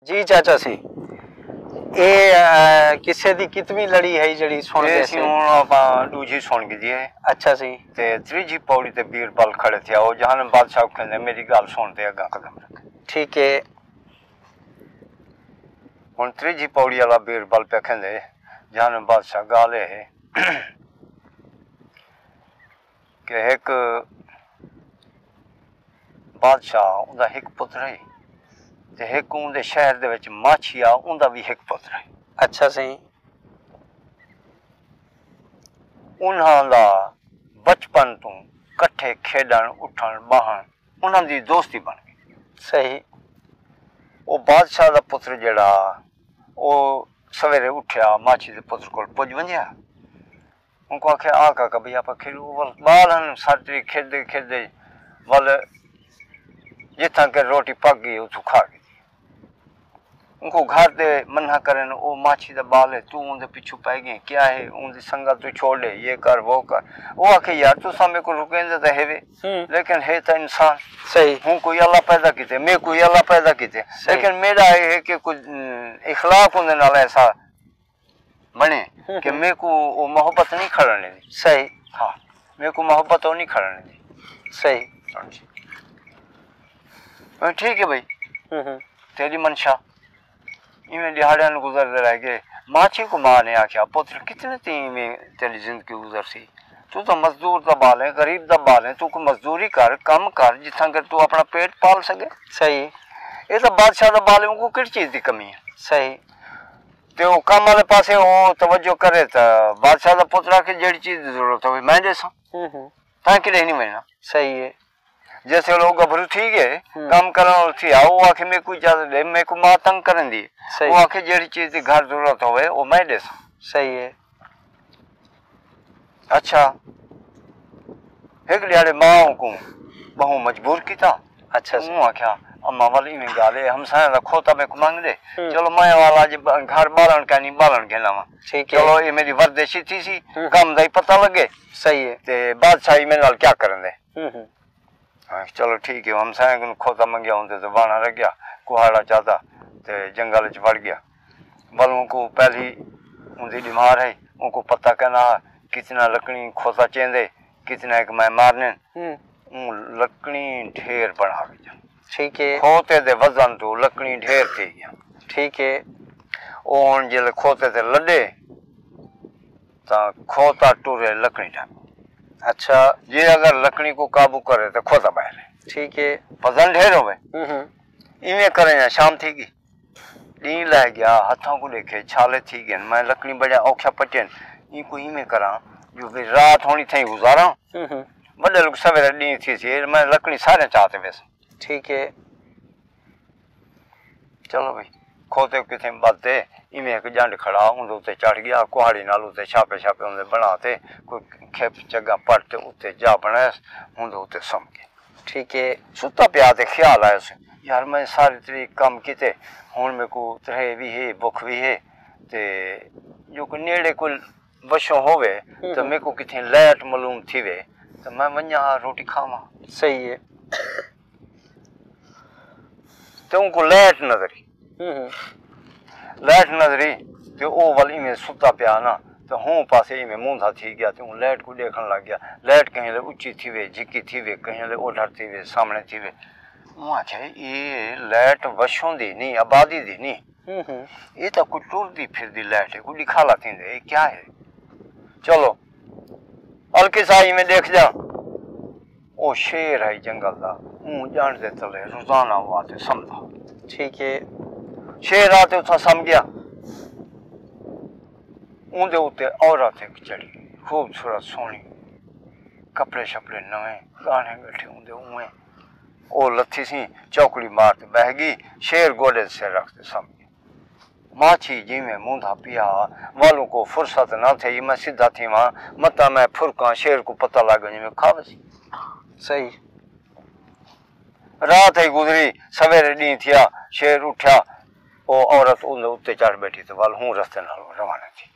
जी चाचा सी ये किसे दी कितनी लड़ी है जड़ी सुन के सी हुन आपा दूजी सुन गई है। अच्छा सी ते त्रीजी पौड़ी ते बीरबल खड़े थे ओ जहान बादशाह कहंदे मेरी गल सुन ते अगा कदम रख। ठीक है हुन त्रीजी पौड़ी वाला बीरबल पे कहंदे जहान बादशाह गाले है कि एक बादशाह उनदा एक पुत्र है ते एक उनदे शहर दे विच माछिया उनदा भी एक पुत्र है। अच्छा सही उन्हां दा बचपन तो कट्ठे खेडण उठण बहण उन्हां दी दोस्ती बन गई। सही वो बादशाह दा पुत्र जेड़ा ओ सवेरे उठया माछी दे पुत्र कोल पुज वंजया उनको आखे आ काका भई आप खेलू वल बालन सारी खेदे खेदे वल जिथा के रोटी पक गई उठू खा गई उनको घर दे मना करन ओ माछी दा बाल है तू उनके पीछू पै गए क्या है उनकी संगत तू छोड़ दे ये कर वो कर वो आखे यार तू सामने को रुकेंदे तो है लेकिन है तो इंसान सही हूँ कोई अल्लाह पैदा किते मैं कोई अल्लाह पैदा किते लेकिन मेरा है कि कुछ इखलाक उनके नाल ऐसा बने कि मैं को वो मोहब्बत नहीं खड़ने दी। सही हाँ मैं को मोहब्बत नहीं खड़ने दी। सही ठीक है भाई तेरी मंशा इवें दिहाड़ियां गुजरते रह गए। माछी को मां ने आख्या पुत्र कितने तीन में तेरी जिंदगी गुजर सी तू तो मजदूर दा बाल है गरीब दा बाल है तू को मजदूरी कर कम कर जिथा कर तू अपना पेट पाल सके। सही ये तो बादशाह दा बाल है उनको किस चीज की कमी है। सही ते वो काम वाले पासे वो तवज्जो करे तो बादशाह दा पुत्र के जेड़ी चीज की जरूरत है मैं देसा ताकि नहीं मिलना। सही है जैसे लोग गभरू ठीक है काम करन थी आओ आखे मैं कोई इजाजत दे मैं को मां तंग करन दी वो आखे जेड़ी चीज की घर जरूरत होवे वो मैं दे। सही है अच्छा एक लियाड़े मां को बहु मजबूर किया। अच्छा हूं आख्या अम्मा वाली में गाले हम साया दा खोता में को मांग दे चलो मैं वाला जी घर बालन का नहीं बालन के लावा ठीक है चलो ये मेरी वर्देशी थी सी काम दा ही पता लगे। सही है ते बादशाही में नाल क्या करन दे चलो ठीक है हम साया को खोता मंगया होंदे तो बाना रह गया कुहाड़ा चाहता ते जंगल च वड़ गया बलों को पहली उनकी बीमार है उनको पता कहना कितना लकड़ी खोता चेंदे कितना एक मैं मारने लकड़ी ढेर बना गया। ठीक है खोते दे वजन तो लकड़ी ढेर थी गया। ठीक है ओन जिले खोते ते लडे ता खोता टूरे लकड़ी ढा। अच्छा ये अगर लकड़ी को काबू करे तो खोता बाहर है। ठीक है वजन ढेर होवे इवें करें शाम थी गई डी लै गया हाथों को देखे छाले थी गए मैं लकड़ी बजा औख्या पटेन इनको इवें करा जो भी रात होनी थी गुजारा बड़े लोग सवेरे डी थी सी मैं लकड़ी सारे चाहते वैसे। ठीक है चलो भाई खोते किथे बदते इवें एक जंड खड़ा उनके उत्ते चढ़ गया कुहाड़ी नाल उत्ते छापे छापे उनके बनाते कोई खेप चगा पट उत्ते जा बनाया उनके उत्ते सम गए। ठीक है सुता पिया ते ख्याल आया उसे यार मैं सारी तरीक काम किते हुन मेरे को त्रे भी है भुख भी है ते जो को नेड़े को वशो होवे तो मेरे को किथे लाइट मालूम थी वे तो मैं वन्या रोटी खावा। सही है तो उनको लाइट नजरी लाइट नजरी तो ओ वाली में सुता पिया ना तो हूँ पासे में मूंधा थी गया तो लाइट को देखने लग गया लाइट कहीं ले ऊंची थी वे झिकी थी वे कहीं ले ओढ़ थी वे सामने थी वे आख्या ये लाइट वशों दी नहीं आबादी दी नहीं ये तो कुछ टूरती फिरती लाइट है कुछ दिखाला थी ये क्या है। चलो हल्की साई में देख जा ओ शेर है जंगल का जान दे चले रोजाना वो आते समझा। ठीक है शेर आते उठा सम गया उनके उत्ते औरत एक चढ़ी खूबसूरत सोहनी कपड़े शपड़े नवे गाने बैठे उनके उवें ओ लथी सी चौकड़ी मारते बह गई शेर गोडे से रखते सम गया। माछी जी में मूंधा पिया वालों को फुर्सत न थे मैं सीधा थी वहां मता मैं फुरका शेर को पता लग जी में खावसी। सही रात ही गुजरी सवेरे डी थिया शेर उठा ओ औरत उनके उत्ते चढ़ बैठी तो वाल हूं रस्ते नाल रवाना थी।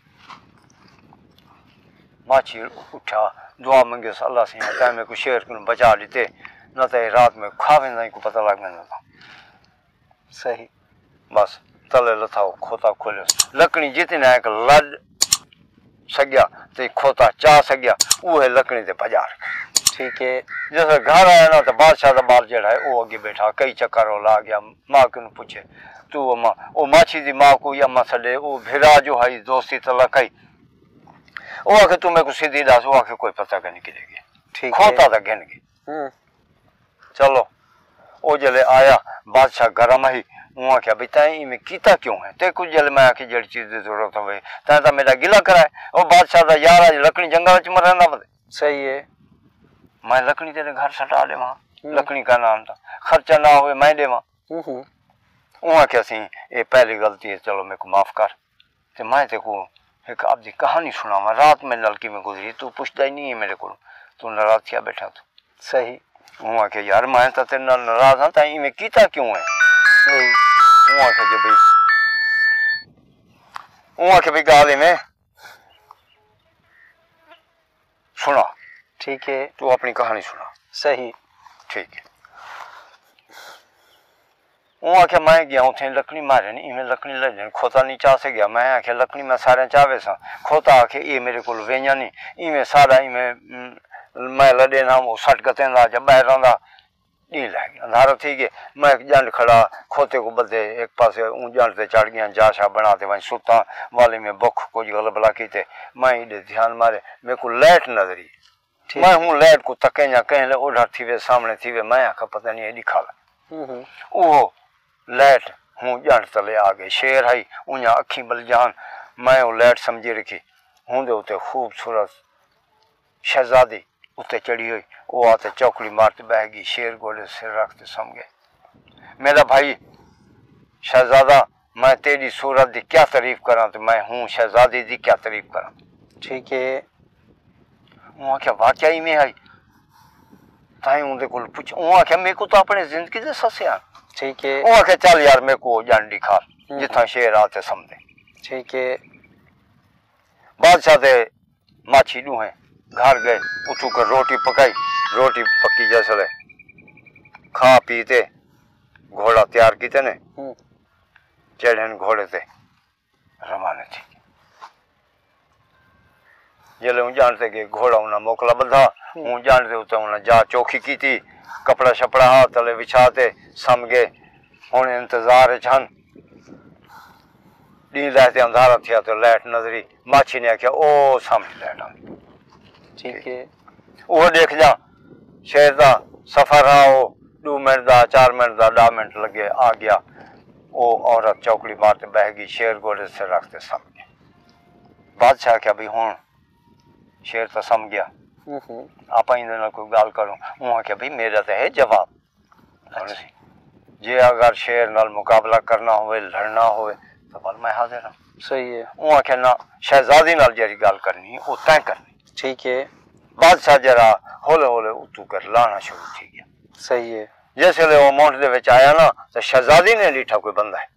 माछी उठा दुआ मंगे अल्लाह से टाइम में को शेर को बचा लेते न तो रात में खावे नहीं को पता लग में था। सही बस तले लथाओ खोता खोलियो लकड़ी जितना एक लड़ सगया ते खोता चा सगया वो है लकड़ी ते भजा ठीक है। जैसे घर आया ना तो बादशाह का बाल जड़ा है वो आगे बैठा कई चक्कर ला गया माँ को पूछे तू अम्मा वो माछी दी माँ को अम्मा सडे वो भिरा जो है दोस्ती तला कई वो आखे तू मेरे को सीधी दस वो आखे कोई पता नहीं गिरेगी ठीक खोता था गिन गई चलो वो जले आया बादशाह गरम ही वो आख्या भाई तैं में कीता क्यों है ते कुछ जल मैं आखी जड़ी चीज की जरूरत है तैं तो मेरा गिला कराए वो बादशाह का यार आज लकड़ी जंगल च मरना बदे सही है। मैं लकड़ी तेरे घर सटा दे वहां लकड़ी का नाम था खर्चा ना हो मैं दे वहां वो आख्या सी ये पहली गलती है चलो मेरे को माफ कर ते मैं ते को एक आपकी कहानी सुनावा रात में नलकी में गुजरी तू पूछता ही नहीं है मेरे को तू नाराज किया बैठा तू सही वो आखे यार मैं तो तेरे नाल नाराज हाँ ताई में कीता क्यों है वो आखे जो भाई वो आखे भाई गाले में सुना ठीक है। तू अपनी कहानी सुना सही ठीक है। वो आखे मैं गया उठे लकड़ी मारे नहीं इवें लकड़ी ले खोता नहीं चाह से गया मैं आखे लकड़ी में सारे चावे सा खोता आखे ये मेरे को वेंजा नहीं इवें सारा इवें मैं लड़े ना वो सट गते ना जब बाहर रहा नी लग गया अंधारा थी गए मैं जंड खड़ा खोते को बदे एक पासे ऊं जंड ते चढ़ गया जाशा बनाते वहीं सुता वाले में बुख कुछ गल बला की थे मैं इधर ध्यान मारे मेरे को लाइट नजरी मैं हूँ लाइट को तके या कहीं ओढ़ थी वे सामने थी वे मैं आखा पता नहीं एडी खाला वो लाइट हूँ जंड तले आ गए शेर आई उन्या अखी बल जान मैं वो लाइट समझी रखी हूँ दे उते खूबसूरत शहजादी उत्ते चढ़ी हुई वो आते चौकड़ी मारते बह गई शेर गोले सिर रखते सम गए मेरा भाई शहजादा मैं तेरी सूरत की क्या तारीफ करा तो मैं हूँ शहजादी की क्या तारीफ करा ठीक है। वो आख्या वाकया ही में आई ताई उनके को पूछ वो आख्या मेरे को तो अपने जिंदगी से ससिया ठीक है। वो आख्या चल यार मेरे को जान दिखा जितना शेर आते समझे ठीक है। बादशाह दे माछी लू है घर गए उठू कर रोटी पकाई रोटी पक्की जैसे खा पीते घोड़ा तैयार किते ने चढ़न घोड़े ते रवाना थी जले हूँ जानते कि घोड़ा उन्हें मोकला बधा हूँ जानते उते उन्हें जा चौखी की थी कपड़ा शपड़ा हाथ तले बिछाते सम गए हूँ इंतजार छन डी रहते अंधारा थिया तो लाइट नजरी माछी ने आख्या ओ सामने लाइट आ ठीक है। वो देख जा शेर दा सफर रहा हो 2 मिनट दा 4 मिनट दा 10 मिनट लगे आ गया वो औरत चौकड़ी मारते बह गई शेर गोले से रखते सम गए बादशाह क्या भी हूँ शेर तो सम गया आप कोई गाल करूँ वहाँ क्या भाई मेरा तो है जवाब जे अगर शेर नाल मुकाबला करना होवे लड़ना होवे तो बल मैं हाजिर हूँ सही है। वहाँ क्या ना शहजादी नाल जरी गाल करनी है वो तय करनी ठीक है। बादशाह जरा होले होले उतू कर लाना शुरू थी गया सही है। जैसे वो मोट दे विच आया ना तो शहजादी ने लीठा कोई बंदा है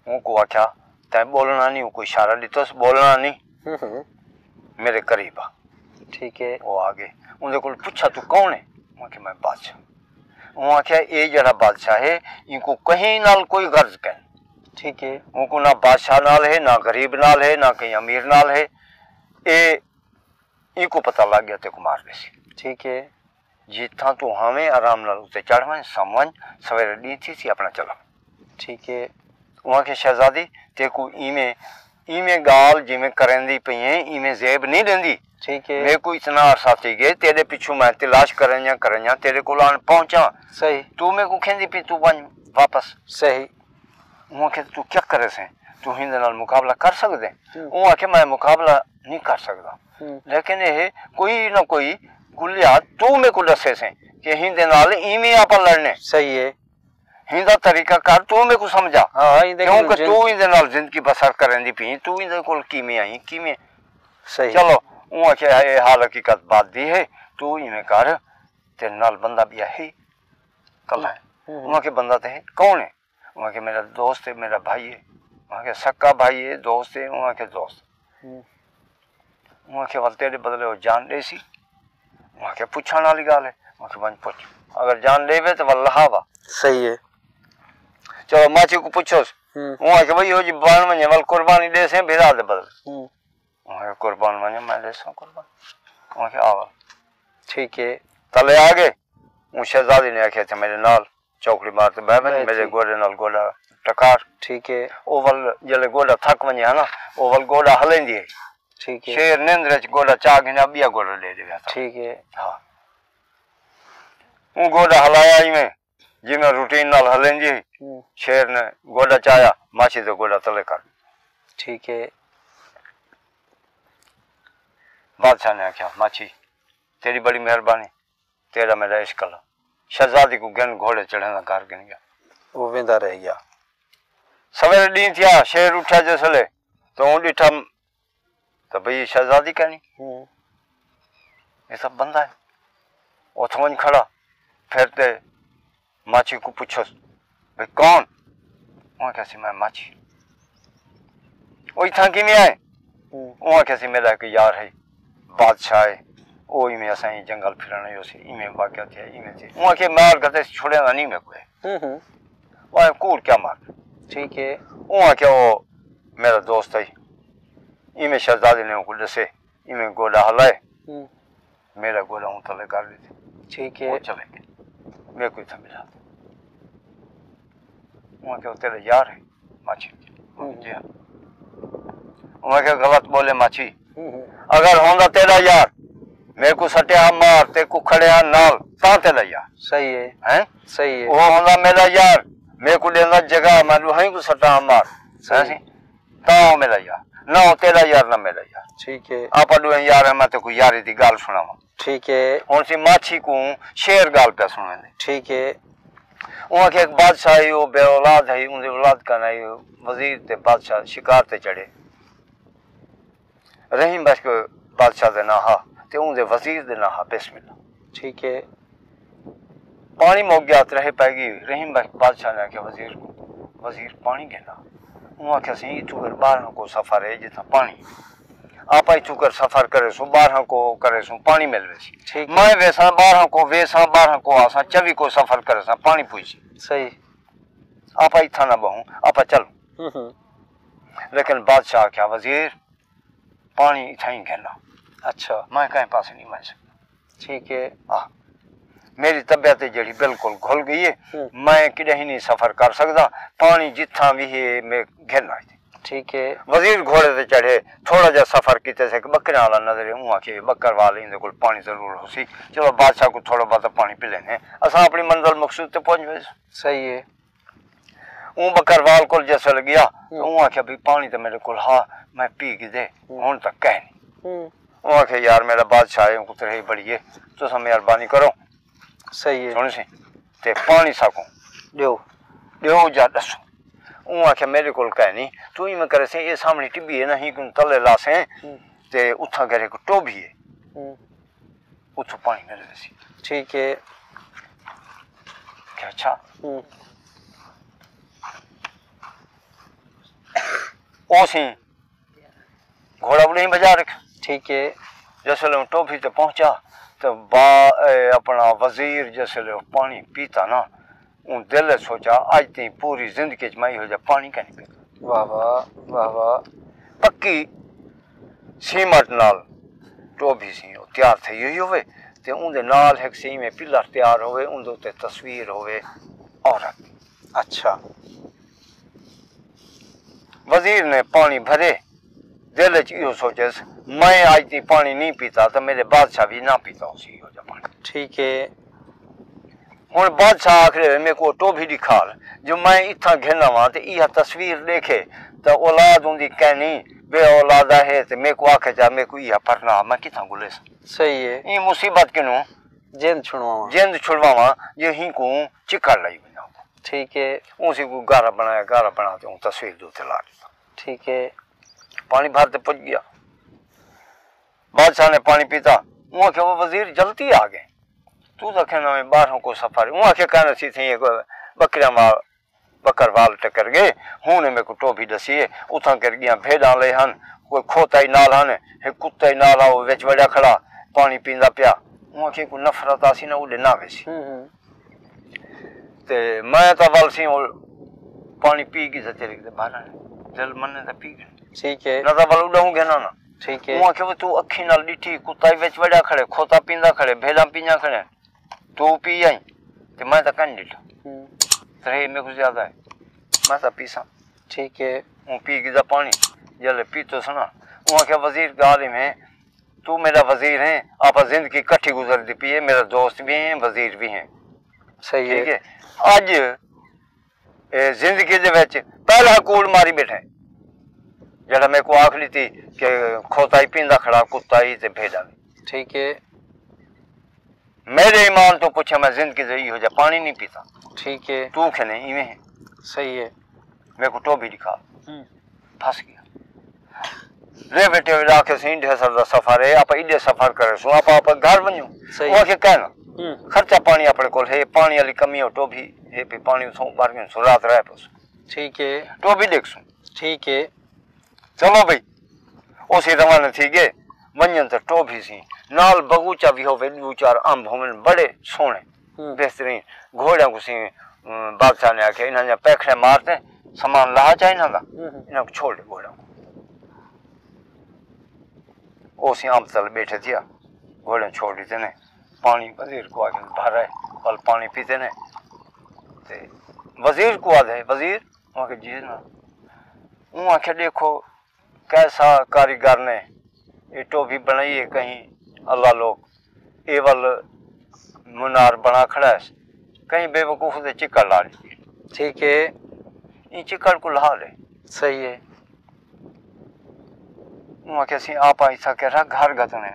उनको आख्या तै बोलना नहीं कोई इशारा दिता बोलना नहीं मेरे करीब आ ठीक है। वो आगे उनके को पूछा तू कौन है मैं मैं बादशाह वो आख्या ये जरा बादशाह है इनको कहीं नाल कोई गर्ज कर ठीक है। उनको ना बादशाह नाल है ना गरीब नाल है ना कहीं अमीर नाल है ए इनको पता लग गया ते कुमार बेसी ठीक है। जितना तू हमें आराम नाल उते चढ़वन समझ सवेरे दी थी अपना चला ठीक है। वहाँ के शहजादी ते को इमे गाल जिमें करेंदी पई है इमे जेब नहीं देंदी ठीक है। मेरे को इतना अरसा थी गए तेरे पिछू मैं तलाश करया तेरे को लान पहुंचा सही तू मेरे को खेंदी पी तू बन वापस सही वो के तू क्या करे से तू हिंद नाल मुकाबला कर सकदे वो आखे मैं मुकाबला नहीं कर सकदा लेकिन ये कोई ना कोई गुलिया तू मेरे को दसे से कि हिंद नाल इमे आप लड़ने सही है। हिंदा तरीका कर तू मेरे को समझा हाँ क्योंकि तू इंदे नाल जिंदगी बसर करेंदी पी तू इंदे कोल कीमे आई कीमे सही चलो वो आखे ये हाल हकीकत बात दी है तू इवें कर तेरे नाल बंदा भी है कल है वहाँ के बंदा तो है कौन है वहाँ के मेरा दोस्त है मेरा भाई है वहाँ के सक्का भाई है दोस्त है वहाँ के दोस्त वहाँ के वाल तेरे बदले वो जान ले सी वहाँ के पूछा वाली गाल है वहाँ के बंद पूछ अगर जान ले तो वल्लाह वा सही है। चलो माची को पूछो वहां के भाई हो जी बाण में वल कुर्बानी दे से भेजा दे बदल वहां कुर्बान माने मैं दे सो कुर्बान वहां के आवा ठीक है तले आ गए वो शहजादी ने आखे थे मेरे नाल चौकड़ी मारते बैठे मेरे गोडे नाल गोडा टकार ठीक है ओवल जले गोडा थक वने है ना ओवल गोडा हलेंदी है ठीक है शेर निंद्र च गोडा चाग ने बिया गोडा ले दे ठीक है हां वो गोडा हलाया ही में जिमे रूटीन नाल हलेंदी शेर ने गोडा चाया माछी तो गोडा तले कर ठीक है बादशाह ने आख्या माछी तेरी बड़ी मेहरबानी तेरा मेरा इश्क अल्लाह शहजादी को गन घोड़े चढ़ाना घर गिन गया वो वेंदा रह गया सवेरे डी थिया शेर उठा जसले तो डिठा तो भाई शहजादी कहनी ये सब बंदा है ओथवन खड़ा फिर ते माछी को पूछो भाई कौन वहां कैसी मैं माछी वही था कि नहीं आए वहां कैसी मेरा एक यार है बादशाह है ओ इमे असाई जंगल फिरने यो से इमे वाक्य थे इमे थे वहां के मार गते छोड़ेगा नहीं मैं कोई वहां कूड़ क्या मार ठीक है वहां के वो मेरा दोस्त है इमे शहजादी ने को दसे इमे गोड़ा हलाए मेरा गोड़ा उन तले कर दी ठीक है वो चले गए मैं कोई था मिला वहां के तेरा यार है माछी जी हां वहां के गलत बोले माछी अगर होंदा तेरा यार मेरे को सटिया मार ते को खड़िया नाल ता तेरा यार सही है हैं सही है वो होंदा मेरा यार मेरे को देना जगह मैं वहीं को सटा मार सही ता मेरा यार ना हो तेरा यार ना मेरा यार ठीक है आप दो यार है मैं तो कोई यारी दी गाल सुनावा ठीक है हुन सी माछी को शेर गाल पे सुनाने ठीक है वहां के एक बादशाह है वो बे औलाद है उनकी औलाद का नहीं वजीर ते बादशाह शिकार ते चढ़े रहीम बख्श को बादशाह दे ना हा ते उनके वजीर दे ना हा बिस्मिल्लाह ठीक है पानी मुक गया रहे पैगी रहीम बख्श बादशाह ने आख्या वजीर को वजीर पानी घेना वो आख्या सी तू कर 12 को सफर है जितना पानी आप ही तू कर सफर करे सो 12 को करे सो पानी मिलवे सी ठीक मैं वैसा 12 को वैसा 12 को आसा 24 को सफर करे सा पानी पूछी सही आप ही था ना बहु आप चल लेकिन बादशाह क्या वजीर पानी इथा ही घेना अच्छा मैं कहीं पास नहीं मैं सकता ठीक है हाँ मेरी तबीयत जड़ी बिल्कुल घुल गई है मैं किधर ही नहीं सफर कर सकता पानी जिथा भी है मैं घेना ठीक है वजीर घोड़े से चढ़े थोड़ा जा सफर किते से बकरे वाला नजर वहां के बकर वाले इनके कोल पानी जरूर हो सी चलो बादशाह को थोड़ा बहुत पानी पी लेने असा अपनी मंजिल मकसूद ते पहुंच गए सही है वो बकरवाल को जैसे लग गया तो वो आख्या भाई पानी तो मेरे को हाँ मैं पी के दे हूं तक कह नहीं वो आख्या यार मेरा बादशाह है कुछ रही बड़ी है तो सब मेहरबानी करो सही है सुन सी ते पानी सको दियो दियो जा दसो वो आख्या मेरे को कह नहीं तू ही मैं करे से ये सामने टिब्बी है नहीं कि तले लासे ते उठा करे को टोबी है उठो पानी मेरे सी ठीक है क्या अच्छा ओसी घोड़ा उड़े ही बजा रख ठीक है जैसे टोफी ते पहुंचा तो अपना वजीर जैसे पानी पीता ना उन दिल सोचा आज ती पूरी जिंदगी च मैं हो जा पानी का नहीं पीता वाह वाह वाह वाह पक्की सीमट नाल टोफी सी तैयार थी हुई होवे ते उनदे नाल एक सी में पिलर तैयार होवे उनदे ते तस्वीर होवे औरत अच्छा वजीर ने पानी भरे दिल च यो सोचे मैं आज ती पानी नहीं पीता तो मेरे बादशाह भी ना पीता उसी हो जा पानी ठीक है हुन बादशाह आखिर मेरे को टोभी दिखाल जो मैं इतना घेना वा ते यह तस्वीर देखे तो औलाद उनकी कहनी बे औलादा है ते मेरे को आखे जा मेरे को यह पढ़ना मैं किथा गुले सही है ये मुसीबत किनु जिंद छुड़वावा ये ही को चिकड़ लाई बनाओ ठीक है उसी को गारा बना ते तस्वीर दो ते ला ठीक है पानी भरते पुज गया बादशाह ने पानी पीता वहां के वो वजीर जल्दी आ गए तू तो कहना मैं 12 को सफर वहां के कहना सी थी बकरिया मार बकर वाल टकर गए हूं ने मेरे को टोभी दसी है उथा कर गया भेड़ा ले हन कोई खोता ही नाल हन एक कुत्ता ही नाल आओ विच वड़ा खड़ा पानी पींदा पिया वहां के को नफरत आसी ना उड़े ना वैसी ते मैं तो वाल सी पानी पी के चले गए बाहर जल मन ने पी गए ठीक है ना तो बल उड़ाऊं गया ना ठीक है वो के तू अखी नाल डिठी कुत्ता विच वड़ा खड़े खोता पींदा खड़े भेड़ा पीना खड़े तू पी आई ते मैं तो कन डिठा रे मेरे को ज्यादा है मैं तो पीसा ठीक है वो पी गया पानी जल पी तो सुना वहाँ के वजीर गाली में तू मेरा वजीर है आप जिंदगी इकट्ठी गुजरती पी है मेरा दोस्त भी है वजीर भी है सही ठीक है है अज जिंदगी दे विच पहला कूड़ मारी बैठे जरा मेरे को आख ली थी कि खोता ही पींदा खड़ा कुत्ता ही ते भेड़ा भी ठीक है मेरे ईमान तो पूछा मैं जिंदगी से हो जा पानी नहीं पीता ठीक है तू खेने इवें है सही है मेरे को टोबी दिखा फंस गया रे बेटे राखे सी ढेसर दा सफर है आप इडे सफर करे सो आप घर वणो वो के कहना खर्चा पानी अपने कोल है पानी वाली कमी हो टोबी है पे पानी सो बार के सुरात रहे पस ठीक है टोबी देखसू ठीक है चलो भाई ओसी रवाना थी गए वंजन तो टोबी सी नाल बगीचा भी होवे दो चार अंब होवन बड़े सोने बेहतरीन घोड़िया को सी बादशाह ने आके इन्हां पैखड़े मारते सामान ला जाए ना इन्हां को छोड़ दे घोड़ा को ओसी आम तल बैठे थिया घोड़े छोड़ दी ने पानी वजीर को आके भरा पल पानी पीते ने ते वजीर को आ जाए वजीर वहाँ के जी ना वहाँ के देखो कैसा कारीगर ने ये टोपी बनाई है कहीं अल्लाह लोग एवल मुनार बना खड़ा है कहीं बेवकूफ से चिकड़ ला ली ठीक है इन चिकड़ को ला ले सही है वहाँ कैसी आप ऐसा कह रहा घर गतने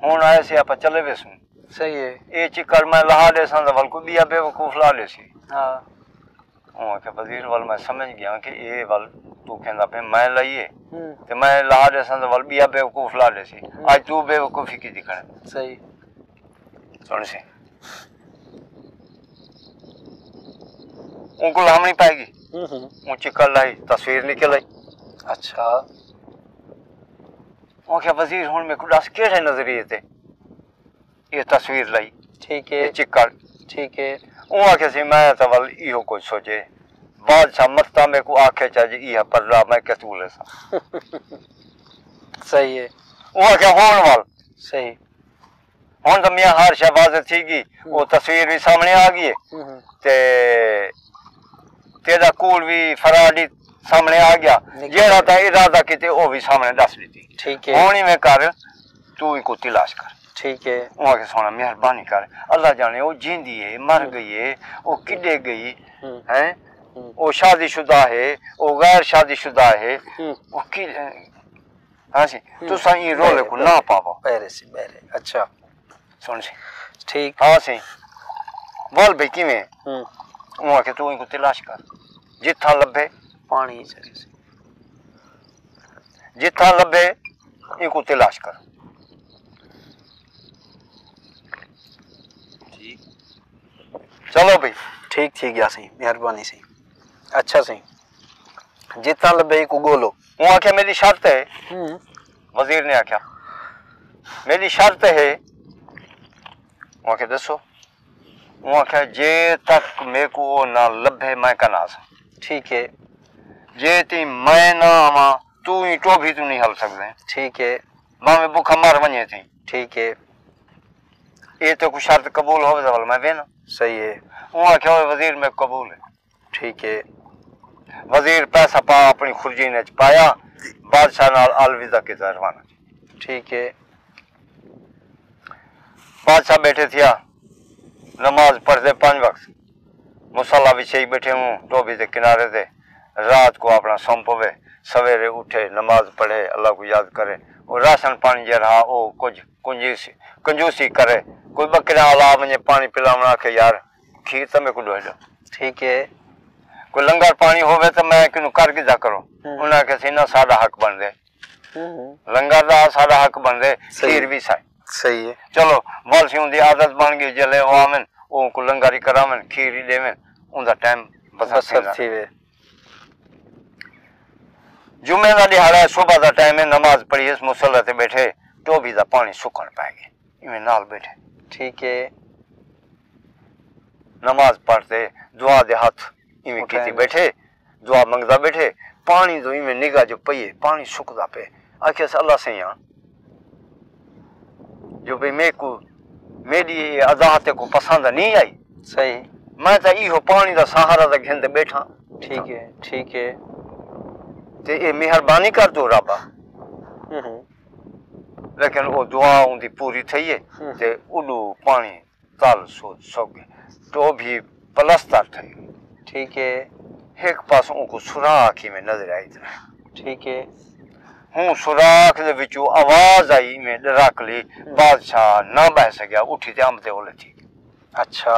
हूं आए से आप चले बेसू सही है ये चिकड़ मैं लहा ले सन वल को बिया बेवकूफ ला ले सी हाँ वहाँ के वजीर वल मैं समझ गया कि ये वल तू कहना पे मैं लाइए ते मैं लहा ले सन वल बिया बेवकूफ ला ले सी आज तू बेवकूफी की दिखने सही सुन सी उनको लाम नहीं पाएगी वो चिकड़ लाई तस्वीर निकल आई अच्छा वो क्या वजीर हूं मेरे को दस केड़े नजरिए थे ये तस्वीर लाई ठीक है ये चिकड़ ठीक है वो आखे सी मैं तो वल इहो कुछ सोचे बादशाह मत्ता मेरे को आखे चाहिए इहा पर्रा मैं कैतूले सा सही है वो आखे होन वाल सही हुन तो मियां हर शहबाज थी गई वो तस्वीर भी सामने आ गई है ते तेरा कूल भी फराडी सामने आ गया जेड़ा ता इरादा किते वो भी सामने दस ली ठीक है होनी में कर तू इनको तलाश कर ठीक है वहाँ के सोना मेहरबानी कर अल्लाह जाने वो जिंदी है मर गई है वो किडे गई है वो शादीशुदा है वो गैर शादीशुदा है वो कि हाँ सी तू सही रोले को ना पावा पहरे से पहरे अच्छा सुन सी ठीक हाँ सी बोल भाई किवें वहाँ के तू इनको तलाश कर जिथा लभे पानी चले से जिथा लभे इनको तलाश कर चलो भाई ठीक ठीक या सही मेहरबानी सही अच्छा सही जितना लबे को गोलो वो आख्या मेरी शर्त है वजीर ने आख्या मेरी शर्त है वो आख्या दसो वो आख्या जे तक मेरे को ना लभे मैं कना सा ठीक है जे ती मैं ना आवा तू ही टोभी तू नहीं हल सकदे ठीक है मैं भूखा मर वने थी ठीक है ये तो कुछ शर्त कबूल हो वल मैं वेना सही है वो आख्या वजीर में कबूल है ठीक है वजीर पैसा पा अपनी खुर्जी ने पाया बादशाह नाल अलविदा के रवाना ठीक है बादशाह बैठे थिया नमाज पढ़ते 5 वक्त मुसल्ला बिछे बैठे हूँ टोबी के किनारे थे रात को अपना सौंप पवे सवेरे उठे नमाज पढ़े अल्लाह को याद करे और राशन पानी जो रहा वो कुछ कंजूसी करे कोई बकरा अला मुझे पानी पिलावना के यार खीर तो मेरे को डोल दो ठीक है कोई लंगर पानी होवे तो मैं किनु कर के जा करो उन्हें के सीना सादा हक बन दे लंगर दा सादा हक बन दे खीर भी सही है चलो वाल सी उनकी आदत बन गई जले वो आवन वो को लंगारी करावन खीर ही देवन उनका टाइम बसर थी वे जुम्मे का दिहाड़ा सुबह का टाइम है नमाज पढ़ी इस मुसल्ले ते बैठे टोबी का पानी सुकन पै गए इवें नाल बैठे ठीक है नमाज पढ़ते दुआ दे हाथ इवें कीती बैठे दुआ मंगदा बैठे पानी तो इवें निगाह जो पई पानी सुकदा पे आखे अल्लाह सैया जो भाई मेरी अदा ते को पसंद नहीं आई सही मैं तो इहो पानी का सहारा तो घेंदे बैठा ठीक है ते ये मेहरबानी कर दो रब्बा लेकिन वो दुआ उनकी पूरी थी है ते उडू पानी तल सोगे तो भी पलस्तर थी ठीक है एक पास उनको सुराख में नजर आई ठीक है हूँ सुराख दे विचों आवाज आई में डराक ली बादशाह ना बह सकिया उठी ते अम्ब ते ओले थी अच्छा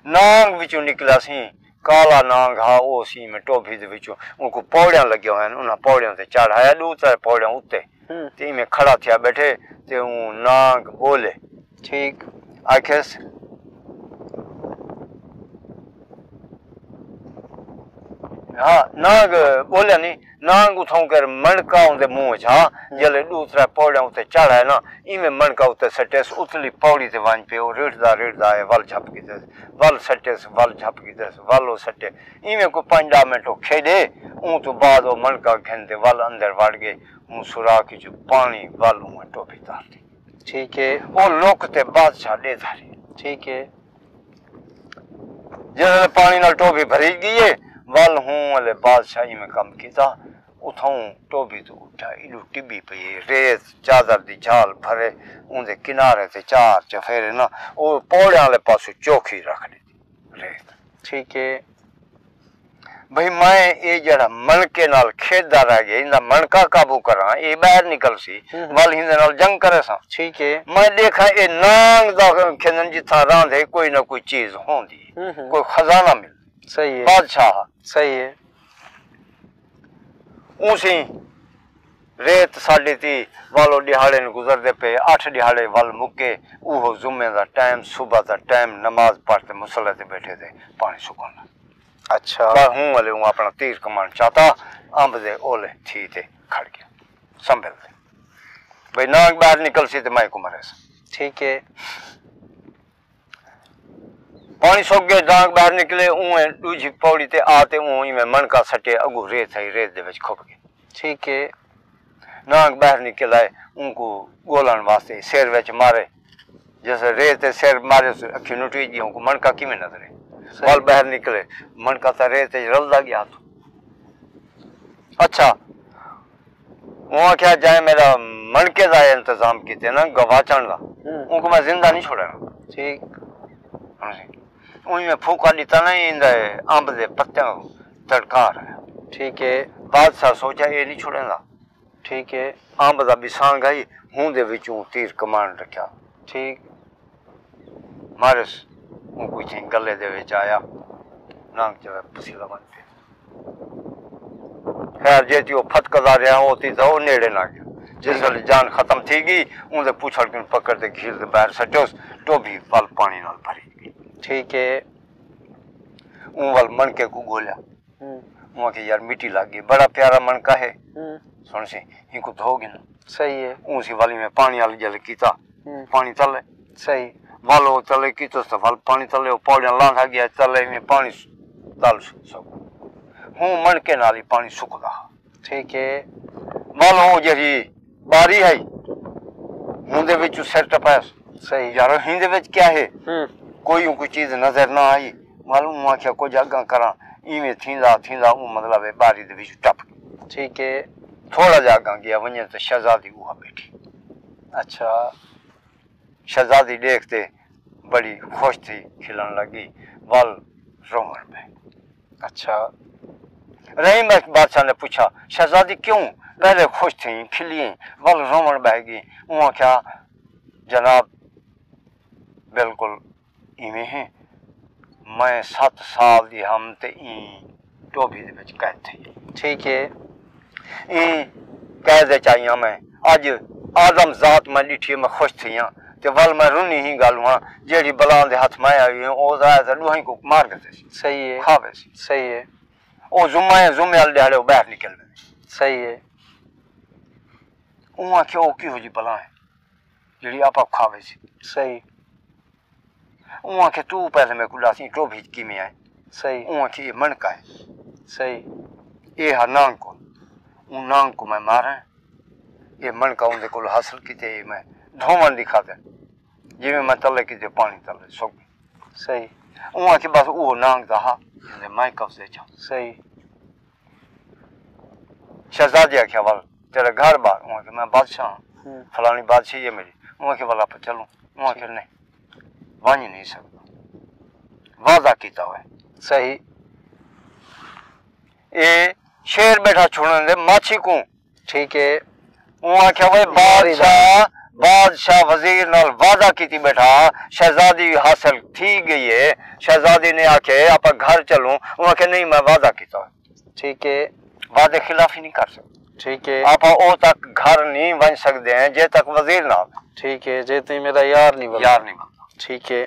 नांग विचों निकला सी काला नांग हा ओ सी में टोभी दे विचों उनको पौड़ियां लगे हुए उन्हें पौड़ियां ते चढ़ाया दो चार पौड़ियां उत्ते ते में खड़ा थिया बैठे ते ऊ नांग बोले ठीक आखिस हाँ नांग बोलिया नहीं नांग उठाऊ कर मणका उनके मुंह छा जले दूसरा पौड़ियां उते चढ़ाए ना इमें मणका उते सटेस उतली पौड़ी ते वन पे रेड़दा है वल झपकी दे वल सटेस वल झपकी दे वल सटे इमें को 5 मिनट खेडे ऊ तो बाद वो मणका घेंदे वल अंदर वड़ गए ऊ सुराख जो पानी वल ऊ टोपी तार दी ठीक है वो लोक ते बादशाह दे धारी ठीक है जिस पानी नाल टोपी भरी गई है वल हूँ वाले बादशाही में कम किया उठाऊं टोबी तो उठा इलू टिब्बी पे रेत चादर दी झाल भरे उनके किनारे ते चार चफेरे ना वो पौड़े वाले पासों चौखी रख दी रेत ठीक है भाई मैं ये जरा मनके नाल खेदा रह गया इंदा मनका काबू करा ये बाहर निकल सी वल हिंदे नाल जंग करे सा ठीक है मैं देखा ये नांग दा खेदन जिथा रांधे कोई ना कोई चीज होंदी कोई खजाना मिल सही है बादशाह सही है उसी रेत साड़ी थी वालो दिहाड़े ने गुजरते पे 8 दिहाड़े वल मुके उहो जुम्मे दा टाइम सुबह दा टाइम नमाज पढ़ते मुसल्ले ते बैठे थे पानी सुखाना अच्छा हूँ वाले हूँ अपना तीर कमान चाहता अंब दे ओले थी ते खड़ गया संभल दे भाई नाग बाहर निकल सी ते मैं को मरे ठीक है पानी सूख गए नाग बाहर निकले ऊँ दूजी पौड़ी ते आते ऊँ में मनका सटे अगू रेत है रेत दे विच खुप गए ठीक है नाग बाहर निकल आए उनको गोलन वास्ते सिर विच मारे जैसे रेत सिर मारे अखी नुटी जी उनको मनका किमें नजरे बाल बाहर निकले मनका तो रेत रलदा गया तो अच्छा वहाँ क्या जाए मेरा मनके का इंतजाम किते ना गवाचन का उनको मैं जिंदा नहीं छोड़ेगा ठीक उनमें फूका दीता ना इन अंब दे पत्तियां तड़का रहा ठीक है बादशाह सोचा ये नहीं छोड़ेगा ठीक है अंब का बिसांग आई हूं दे विचों तीर कमान रखा ठीक मारस उनको इथे गले दे विच आया नांग जवे पसीला बन पे खैर जेती वो फटकदा रहा होती तो वो नेड़े ना गया जिस वेले जान खत्म थी गई उनके पूछड़ के पकड़ के घीर दे बाहर सटोस टोबी पल पानी नाल भरी ठीक है वल मनके को गोलिया वहां के यार मिट्टी लग गई बड़ा प्यारा मनका है सुन से इनको धोगे ना सही है ऊसी वाली में पानी वाली जल कीता पानी तले सही वालो तले की तो वाल पानी तले पौड़ियां लांधा गया तले में पानी तल सब हूं मनके नाल ही पानी सुकदा ठीक है वालो जरी बारी है हुंदे विच सिर टपास सही यार हिंदे विच क्या है कोई चीज नजर ना आई मालूम आख्या को जागा करा इवें थींदा थींदा मतलब है बारी दे विच टप ठीक है थोड़ा जागा गया वने तो शहजादी वहां बैठी अच्छा शहजादी देखते बड़ी खुश थी खिलन लगी वल रोमन में अच्छा रहीम बादशाह ने पूछा शहजादी क्यों पहले खुश थी खिली वल रोमन बह गई वहां क्या जनाब बिल्कुल इवें है मैं 7 साल दी हम ते टोबी दे विच कैद थी ठीक है कैद चाहिए मैं अज आदम जात मैं डिठी मैं खुश थी ते वल मैं रुनी ही गल हुआ जेड़ी बलां दे हाथ मैं आई ओ जाए ते दुही को मार गए सही है खावे सी सही है ओ जुम्मे वाले दिहाड़े बाहर निकल गए सही है उहाँ क्यों की हो जी बला है जेड़ी आप खावे सी सही उहाँ के तू पहले मैं कुला सी टोभी की में आए सही उहाँ की मनका है सही ये हा नांग को उन नांग को मैं मारा ये मन का उनके को हासिल किते मैं धोमन दिखा दे जिਵੇਂ मैं तले किते पानी तले सो सही उहाँ के बस वो नांग दा हा ने मैं कब्जे चा सही शहजादी आख्या वाल तेरा घर बार उहाँ के मैं बादशाह फलानी बादशाह ये मेरी उहाँ के वाला पर चलूं उहाँ के नहीं वांज नहीं सकता वादा कीता हुआ सही ये शेर बैठा छोड़ने दे माछी को ठीक है उहाँ क्या भाई बादशाह वजीर नाल वादा कीती बैठा शहजादी हासिल थी गई है शहजादी ने आके आप घर चलूं उहाँ के नहीं मैं वादा कीता ठीक है वादे खिलाफ ही नहीं कर सकते ठीक है आप ओ तक घर नहीं बन सकते हैं जे तक वजीर ना ठीक है जे तुम मेरा यार नहीं बनता ठीक है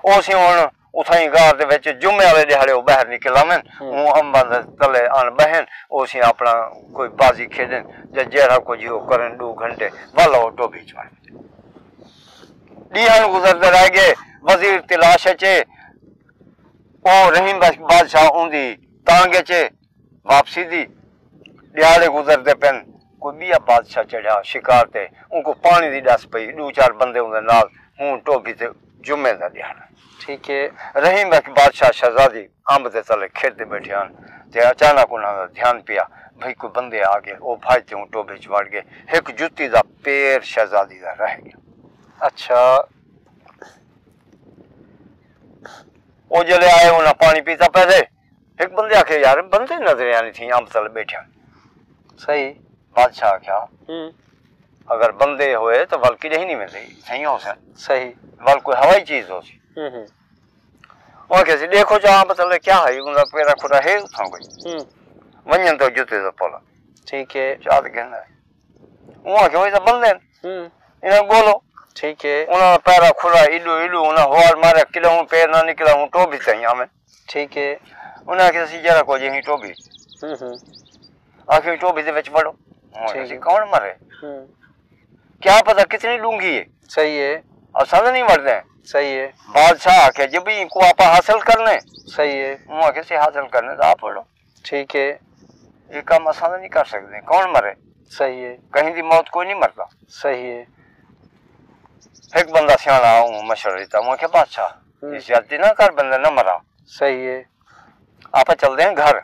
उसी हुन उठाई गार दे विच जुम्मे वाले दिहाड़े बाहर निकल आवन वो अंबा दे तले आन बहन उसी अपना कोई बाजी खेलन जे जेड़ा को जियो करन 2 घंटे वाला ऑटो बीच में दिहान गुजरते रह गए वजीर तलाश चे ओ रहीम बादशाह उंदी तांगे चे वापसी दी दिहाड़े गुजरते पेन कोई बिया बादशाह चढ़ा शिकार ते उनको पानी दी दस पई 2-4 बंदे उनदे नाल हूं टोभी ते जुम्मे दा दिहाड़ा ठीक है रहीम बादशाह शहजादी अंब दे तले खेते बैठे आन ते अचानक उन्हां दा ध्यान पिया भाई कोई बंदे आ गए ओ भाई ते टोभे च वड़ गए एक जुत्ती दा पैर शहजादी दा रह गया अच्छा ओ जले आए उन्हां पानी पीता पहले एक बंदे आखे यार बंदे नजर आनी थी अंब तले बैठे सही बादशाह आख्या अगर बंदे होए तो वल की नहीं मिलती सही हो सही वल कोई हवाई चीज हो सी वहां कैसे देखो जहां बतले क्या है उनका पेरा खुदा है उठा कोई वंजन तो जुते तो पोला ठीक है चाद कहना वहां के वैसा बंदे इन्हें बोलो ठीक है उन्होंने पैरा खुदा इलू इलू उन्हें होर मारे किलो पैर ना निकला हूं तो भी सही हमें ठीक है उन्हें कैसे जरा को जी तो भी आखिर तो भी दे विच पड़ो कौन मरे क्या पता कितनी लूंगी है सही है और समझ नहीं बढ़ते हैं सही है बादशाह के जब इनको आप हासिल करने सही है वहां कैसे हासिल करने तो आप पढ़ो ठीक है ये काम आसान नहीं कर सकते कौन मरे सही है कहीं दी मौत कोई नहीं मरता सही है एक बंदा सियाना मशवरा देता वहां के बादशाह ज्यादती ना कर बंदा न मरा सही है आप चलते हैं घर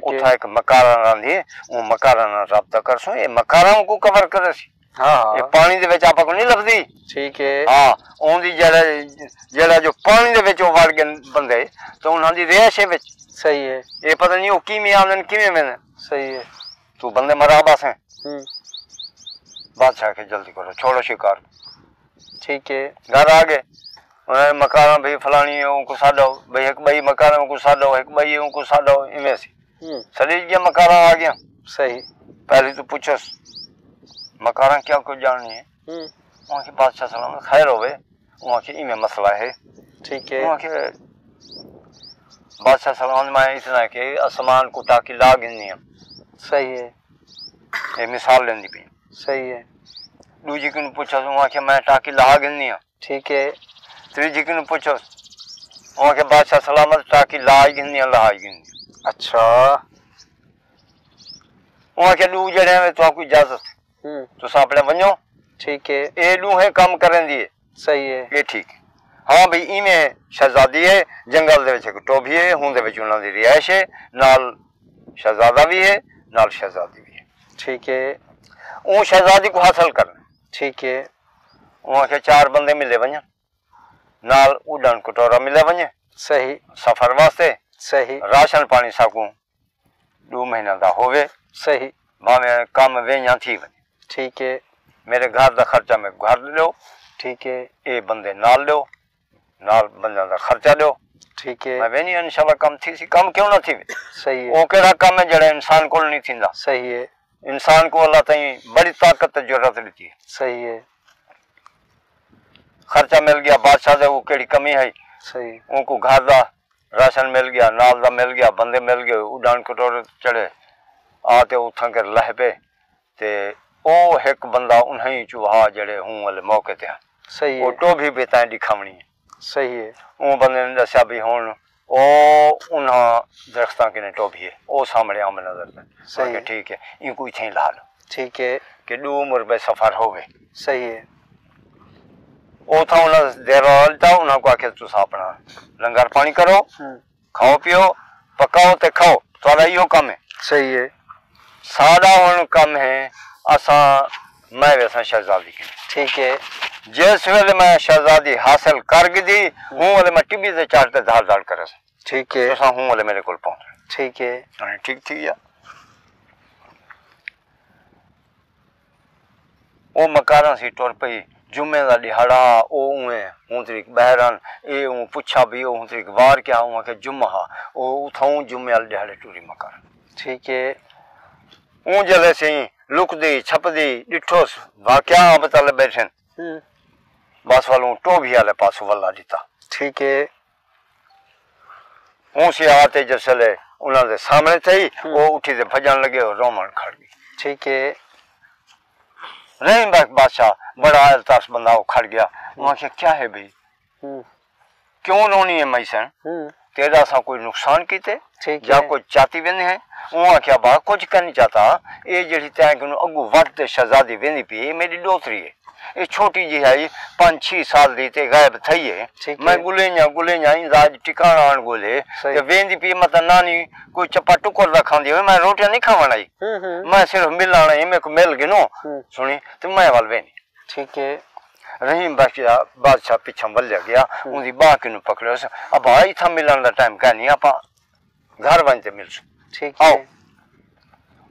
उठा एक मकारा रांधी वो मकारा ना राब्ता कर सो ये मकारा को कवर करे सी हाँ ये पानी दे विच आपा को नहीं लभदी ठीक है हां ओंदी जेड़ा जो पानी दे विच वड़ गए बंदे तो उन्हां दी रेश है विच सही है ये पता नहीं वो किमी आंदन किमे में सही है तू बंदे मरा बस हैं बादशाह के जल्दी करो छोड़ो शिकार ठीक है घर आ गए उन्होंने मकाना भाई फलानी उनको साडो भाई एक भाई मकाना उनको साडो एक भाई उनको साडो इनमें से सलीज गया मकाना आ गया सही पहले तो पूछो मकाना क्या कुछ जाननी है वहाँ के बादशाह सलाम खैर हो गए वहाँ के इमे मसला है ठीक है वहाँ के बादशाह सलाम में इतना के आसमान को ताकि लाग नहीं है सही है ये मिसाल लेंदी पी सही है दूजी को पूछो वहाँ के मैं ताकि लाग नहीं है ठीक है तीजी को पूछो वहाँ के बादशाह सलामत ताकि लाग नहीं लाग नहीं अच्छा वहाँ के लू जड़े में तो आपको इजाजत तो सापड़े वनो ठीक है ये लू है काम करन दिए सही है ये ठीक है हाँ भाई इमे शहजादी है जंगल दे विच टोभी है हुन दे विच उन्हां दी रिहाइश है नाल शहजादा भी है नाल शहजादी भी है ठीक है वो शहजादी को हासिल करना ठीक है वहाँ के 4 बंदे मिले वने नाल उड़न कटोरा मिले वने सही सफर वास्ते सही राशन पानी साकू 2 महीना दा होवे सही भावे काम वेया थी वने ठीक है मेरे घर दा खर्चा मैं घर लो ठीक है ये बंदे नाल लो नाल बंदा दा खर्चा लो ठीक है मैं वेनी इंशाल्लाह कम थी सी कम क्यों ना थी सही है वो केड़ा काम है जड़ा इंसान को नहीं थींदा सही है इंसान को अल्लाह ताई बड़ी ताकत जरूरत दी है सही है खर्चा मिल गया बादशाह दे वो केड़ी कमी है सही उनको घर दा राशन मिल गया नाल दा मिल गया बंदे मिल गए उड़ान कटोरे चढ़े आते उठा कर लह पे ते ओ एक बंदा उन्हीं चूहा जड़े हूं वाले मौके ते सही वो है तो भी बेताएं दिखावनी है सही है वो बंदे ने दस्या भी हुन ओ उन्हां दरख्तां के ने टोभी है ओ सामने आम नजर सही है ठीक है ई कोई थे लाल ठीक है कि 2 उम्र में सफर होवे सही है ओ था उन्हां देर था उन्हां को आके तुस अपना लंगर पानी करो खाओ पियो पकाओ ते खाओ थोड़ा यो काम है सही है सादा हुन कम है असा मैं वैसा शहजादी के ठीक है जिस वेले मैं शहजादी हासिल कर गई हूं वाले मैं टीवी से चाटते धार धार करे ठीक है तो हूं वाले मेरे को पहुंच ठीक है ठीक थी या ओ मकारा सी टुर पई जुमे दा दिहाड़ा ओ उए हूं तरीक बहरन ए हूं पुछा भी ओ हूं तरीक वार क्या हूं के जुम्मा ओ उथाऊं जुमे वाले दिहाड़े टूरी मकारा ठीक है ऊं जले से लुकदी छपदी डिठोस वाक्या बतल बैठन बस वालों टोभी वाले पास वल्ला दिता ठीक है ऊं से आते जसले उन्हां दे सामने थई ओ उठी दे भजन लगे और रोमन खड़ गई ठीक है नहीं बादशाह बड़ा अल्ताफ बंदा खड़ गया वहां के क्या है भाई क्यों रोनी है मैसन तेरा सा कोई नुकसान कीते या कोई चाहती वेंदे है वहां क्या बा कुछ कर नहीं चाहता ये जेड़ी तैं कि अगू वक्त शहजादी वेंदी पी मेरी डोतरी है ये छोटी जी है 5-6 साल दी ते गायब थई है मैं गुलेኛ इंजाज ठिकाना आन गोले ते वेंदी पी मत नानी कोई चप्पा टुकर रखांदी है मैं रोटी नहीं खावन आई मैं सिर्फ मिलाना है मेरे को मिल गिनो सुनी तो मैं वाल वेनी ठीक है रहीम बादशाह पीछा बल गया उनकी बाह के पकड़ो अब आई था मिलन का टाइम कह नहीं आप घर बनते मिलसु ठीक है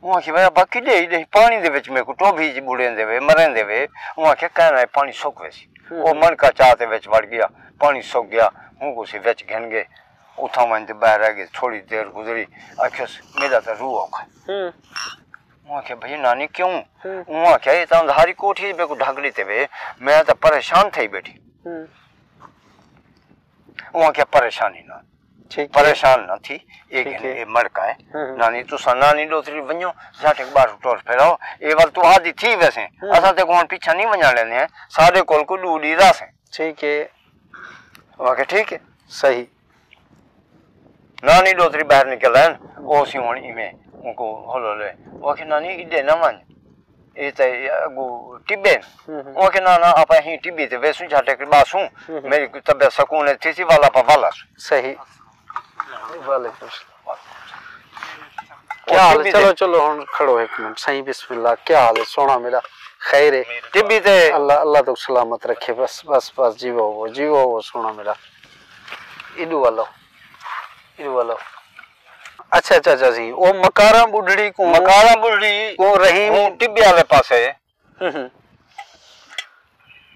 वहां के भाई बाकी दे पानी दे विच मेरे को टोभी जी बुड़े देवे मरन देवे वहां के कहना है पानी सूख वैसी वो मन का चाहते विच बढ़ गया पानी सूख गया हूं को से विच घन गए उठा मन ते बाहर आ गए थोड़ी देर गुजरी आखिस मेरा तो रूह औखा वहां के भाई नानी क्यों वहां के ये अंधारी कोठी पे को ढकली ते मैं तो परेशान थई बैठी वहां के परेशानी ना परेशान न थी एक है मड़का है नानी तू नानी डोतरी वञो जाटे बार टोर फेराओ ए वाल तू आदि थी वैसे असा ते कोन पीछा नहीं वञा लेने हैं सारे कोल को डूडी रास है ठीक है वाके ठीक है सही नानी डोतरी बाहर निकल है ओ सी होनी में उनको होलो ले वाके नानी इडे न मन ए ते अगु टिबे वाके नाना आप ही टिबे ते वैसु जाटे के बासु मेरी तबीयत सुकून थी सी वाला पा वाला सही क्या हाल है चलो चलो हम खड़ो एक मिनट सही बिस्मिल्लाह क्या हाल है सोना मेरा खैर है टिब्बी ते अल्लाह अल्लाह तो सलामत रखे बस बस बस जीवो वो सोना मेरा इडू वालो अच्छा अच्छा अच्छा जी वो मकारा बुढ़ड़ी को रहीम टिब्बी वाले पास है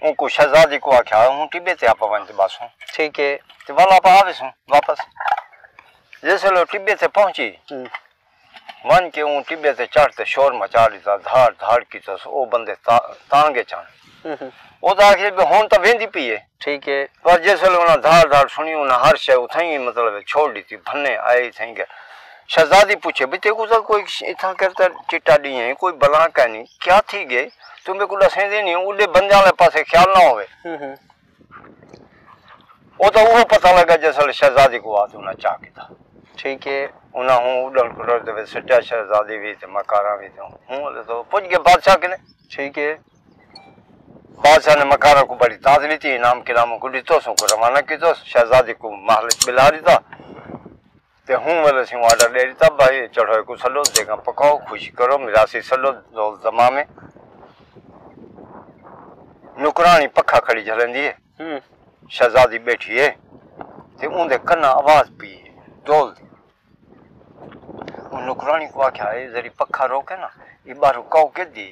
उनको शहजादी को आख्या हूं टिब्बे ते आप वंत बासु ठीक है ते वाला आप आवे वापस जैसे लो टिब्बे से पहुंची वन के ऊं टिब्बे से चढ़ते शोर मचा दी धार धार की तो ओ बंदे तांगे चान ओ तो आखिर भी होन तो वेंदी पी है ठीक है पर जैसे लो ना धार धार सुनी ना हर शय उथई मतलब छोड़ दी थी भन्ने आए थई के शहजादी पूछे भी ते को कोई इथा करता चिट्टा दी है कोई बला कहनी क्या थी गए तुम्हें को दसे दे नहीं उडे बंदे वाले पासे ख्याल ना होवे ओ तो वो पता लगा जैसे शहजादी को आदू ना चाह के था ठीक है उना हूं उडल कुडल दे सट्या शहजादी भी ते मकारा भी तो हूं तो पुज के बादशाह के ने ठीक है बादशाह ने मकारा को बड़ी ताजली थी इनाम के नाम को दितो सो को रवाना की तो शहजादी को महल बिलारी था ते हूं वाले से ऑर्डर दे दिता भाई चढ़ो को सलो देगा पकाओ खुशी करो मिरासी सलो दो जमा में नुकरानी पक्का खड़ी झलंदी है शहजादी बैठी है ते उनदे कन्ना आवाज पी डोल उन नुकरानी को आख्या है जरी पक्का रोके ना ये बारू काउ के दी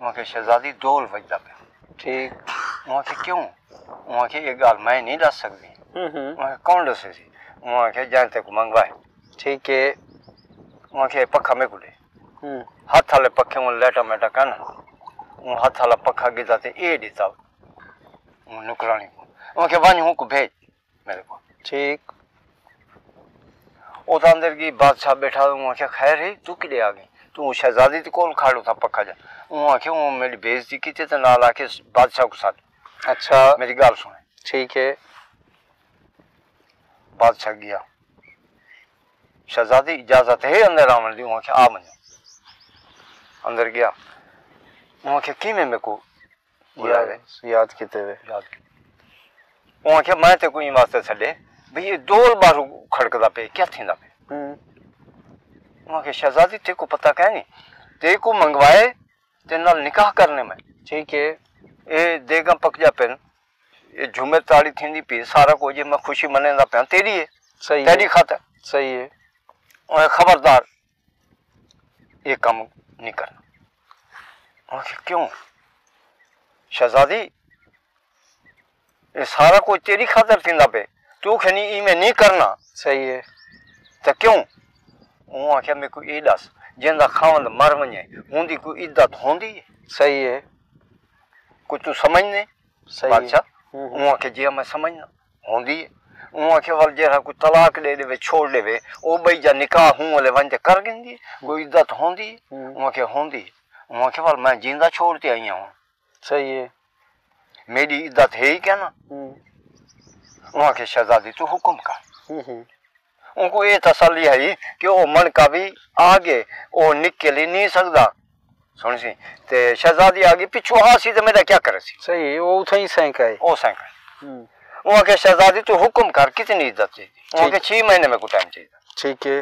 वहां के शहजादी डोल बजदा पे ठीक वहां के क्यों वहां के ये गाल मैं नहीं दस सकती वहां कौन दसे सी वहां के जानते को मंगवाए ठीक है वहां के पक्का में गुले हाथ वाले पक्के में लेटा मेटा काना वो हाथ वाला पक्का गिदा ते ए दिता नुकरानी को वहां के वानी हूं को भेज मेरे को ठीक उस अंदर की बादशाह बैठा वहां क्या खैर है तू किदे आ गई तू शहजादी ते कोल खाड़ो था पक्का जा वहां के वो मेरी बेइज्जती की ते नाल आके बादशाह को साथ अच्छा मेरी गाल सुने ठीक है बादशाह गया शहजादी इजाजत है अंदर आवन दी वहां आ वञो अंदर गया वहां कि मेरे को याद किते वे वहां मैं ते कोई वास्ते छड़े भई ये डोल बारू खड़कदा पे क्या थींदा पे वहां शहजादी ते को पता कह नहीं ते को मंगवाए ते नाल निकाह करने में ठीक है ए देगा पक जा पेन ये झूमर ताड़ी थींदी पी सारा कुछ मैं खुशी मनेंदा पे तेरी है सही तेरी खातर सही है और खबरदार ये काम नहीं करना और क्यों शहजादी ये सारा कुछ तेरी खातर थींदा पे तू खनी ई में नहीं करना सही है तो क्यों वो आख्या मेरे को ये दस जिंदा खावंद मर वने हुंदी कोई इज्जत होंदी सही है कुछ तू समझने सही बादशाह वो आख्या जी मैं समझना होंदी वो आख्या वाल जरा कोई तलाक दे देवे छोड़ देवे ओ बई जा निकाह हूं वाले वंज कर गिंदी कोई इज्जत होंदी वो आख्या होंदी वो आख्या वाल मैं जिंदा छोड़ते आई हूं सही है मेरी इज्जत है ही क्या ना वो आख्या शहजादी तू हुक्म कर उनको ये तसल्ली है कि वो मन का भी आगे वो निकल ही नहीं सकता सुन सी ते शहजादी आगे पिछू आ सी तो मेरा क्या करे सी सही वो उठई सैंका है ओ सैंका वो आके शहजादी तू हुक्म कर कितनी इज्जत चाहिए वो के 6 महीने में को टाइम चाहिए ठीक है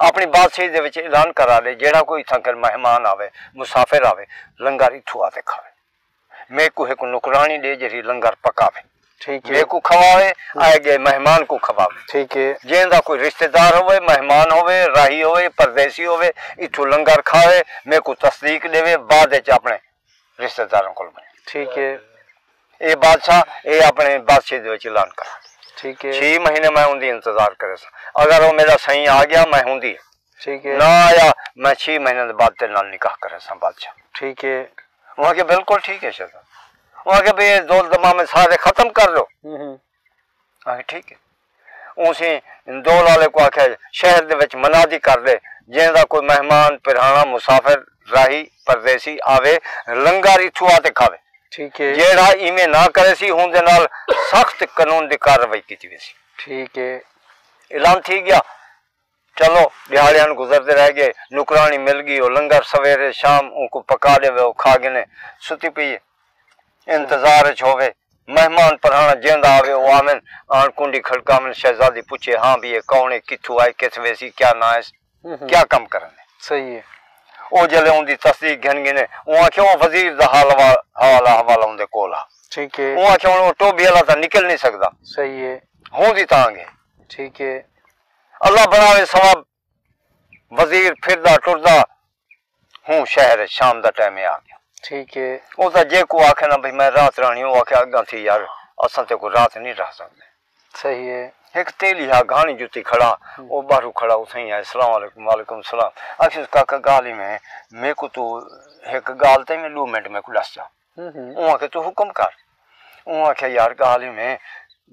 अपनी बादशाही दे विच ऐलान करा ले जेड़ा कोई इथां कर मेहमान आवे मुसाफिर आवे लंगर इथों आते खावे मैं को एक नौकरानी दे जेरी लंगर पकावे ठीक है मैं को खवावे आए गए मेहमान को खवावे ठीक है जेंदा कोई रिश्तेदार होवे मेहमान होवे राही होवे परदेसी होवे इथों लंगर खावे मैं को तस्दीक देवे बाद विच अपने रिश्तेदारों को ठीक है ये बादशाह ये अपने बादशाह दे विच ऐलान कर ठीक है 6 महीने मैं उनकी इंतजार करे अगर वो मेरा सही आ गया मैं होंगी ठीक है ना आया मैं 6 महीने के बाद तेरे नाल निकाह करे बादशाह ठीक है वहां के बिल्कुल ठीक है शहजादा वहां के भाई दौल दमा में सारे खत्म कर लो ठीक है उसी दौल वाले को आख्या शहर दे विच मनादी कर दे जेंदा कोई मेहमान पिराना मुसाफिर राही परदेसी आवे लंगर इथों आते खावे ठीक है जेड़ा इमे ना करे सी हुन दे नाल सख्त कानून दी कार्रवाई कीती वेसी ठीक है ऐलान थी गया चलो दिहाड़ियां गुजरते रह गए नुकरानी मिल गई और लंगर सवेरे शाम उनको पका देवे वो खा गने सुती पई इंतजार च होवे मेहमान पराना जेंदा आवे वो आमेन आन कुंडी खड़कावन शहजादी पूछे हां भी ये कौन है किथु आए किस वेसी क्या ना है क्या काम करने सही है ओ जले उनदी तस्दीक घन गिने ओ आखे ओ वजीर दा हवाला उनदे कोल ठीक है ओ आखे ओ टोबी वाला ता निकल नहीं सकदा सही है होंदी तांगे ठीक है अल्लाह बनावे सवाब वजीर फिरदा टुरदा हूं शहर शाम दा टाइम आ गया ठीक है ओ ता जे को आखे ना भाई मैं रात रानी ओ आखे अगा थी यार असन ते को रात नहीं रह सकदे सही है एक तेली हा घानी जुती खड़ा ओ बारू खड़ा उथई है अस्सलाम वालेकुम वालेकुम सलाम अक्सर काका गाली में मैं को तो एक गाल ते में 2 मिनट में को दस जा ओ के तो हुक्म कर ओ के यार गाली में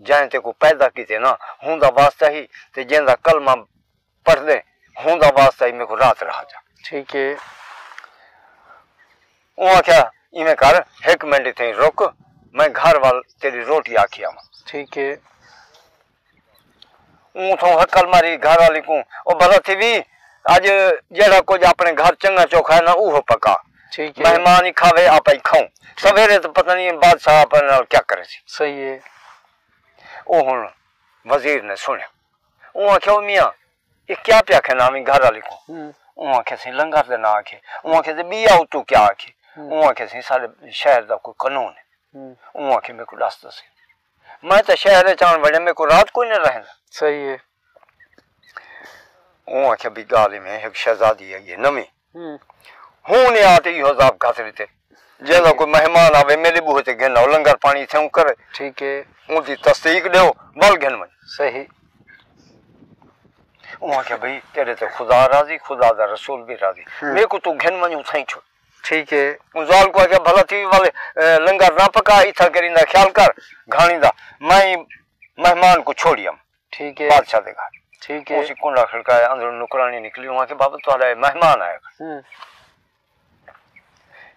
जाने ते को पैदा कीते ना हुंदा वास्ता ही ते जेंदा कलमा पढ़ दे हुंदा वास्ता ही में को रात रहा जा ठीक है ओ क्या इमे कर 1 मिनट थे रुक मैं घर वाल तेरी रोटी आखी आवा ठीक है ऊँथों हकल मारी घर वाली को ओ भला थी भी आज जेड़ा कुछ अपने घर चंगा चोखा है ना उहो पका ठीक है मेहमान ही खावे आप ही खाऊं सवेरे तो पता नहीं बादशाह अपन क्या करे सी सही है ओ हुन वजीर ने सुने ओ आख्या मियां ये क्या पे आखे नामी घर वाली को ओ आखे सी लंगर दे ना आखे ओ आखे ते बिया तू क्या आखे ओ आखे सी सारे शहर दा कोई कानून है ओ आखे मेरे को दस दस मैं तो शहर चाण बड़े में को रात कोई नहीं रहना सही है ओ आखे भी गाली में एक शहजादी है ये नमी हूं ने आते ही हजाब खातरी थे जेदा कोई मेहमान आवे मेरे बूहे ते घेना लंगर पानी थे करे ठीक है उनकी तस्दीक दो बल घेन में सही ओ आखे भाई तेरे ते खुदा राजी खुदा दा रसूल भी राजी मेरे को तू घेन मन उठाई छोड़ ठीक है उजाल को आके भला थी वाले लंगर ना पका इथा करिंदा ख्याल कर घाणी दा मैं मेहमान को छोड़ियम ठीक है बादशाह दे घर ठीक है उसी कुंडा खड़काया अंदर नुकरानी निकली वहां के बाबा तो आया मेहमान आया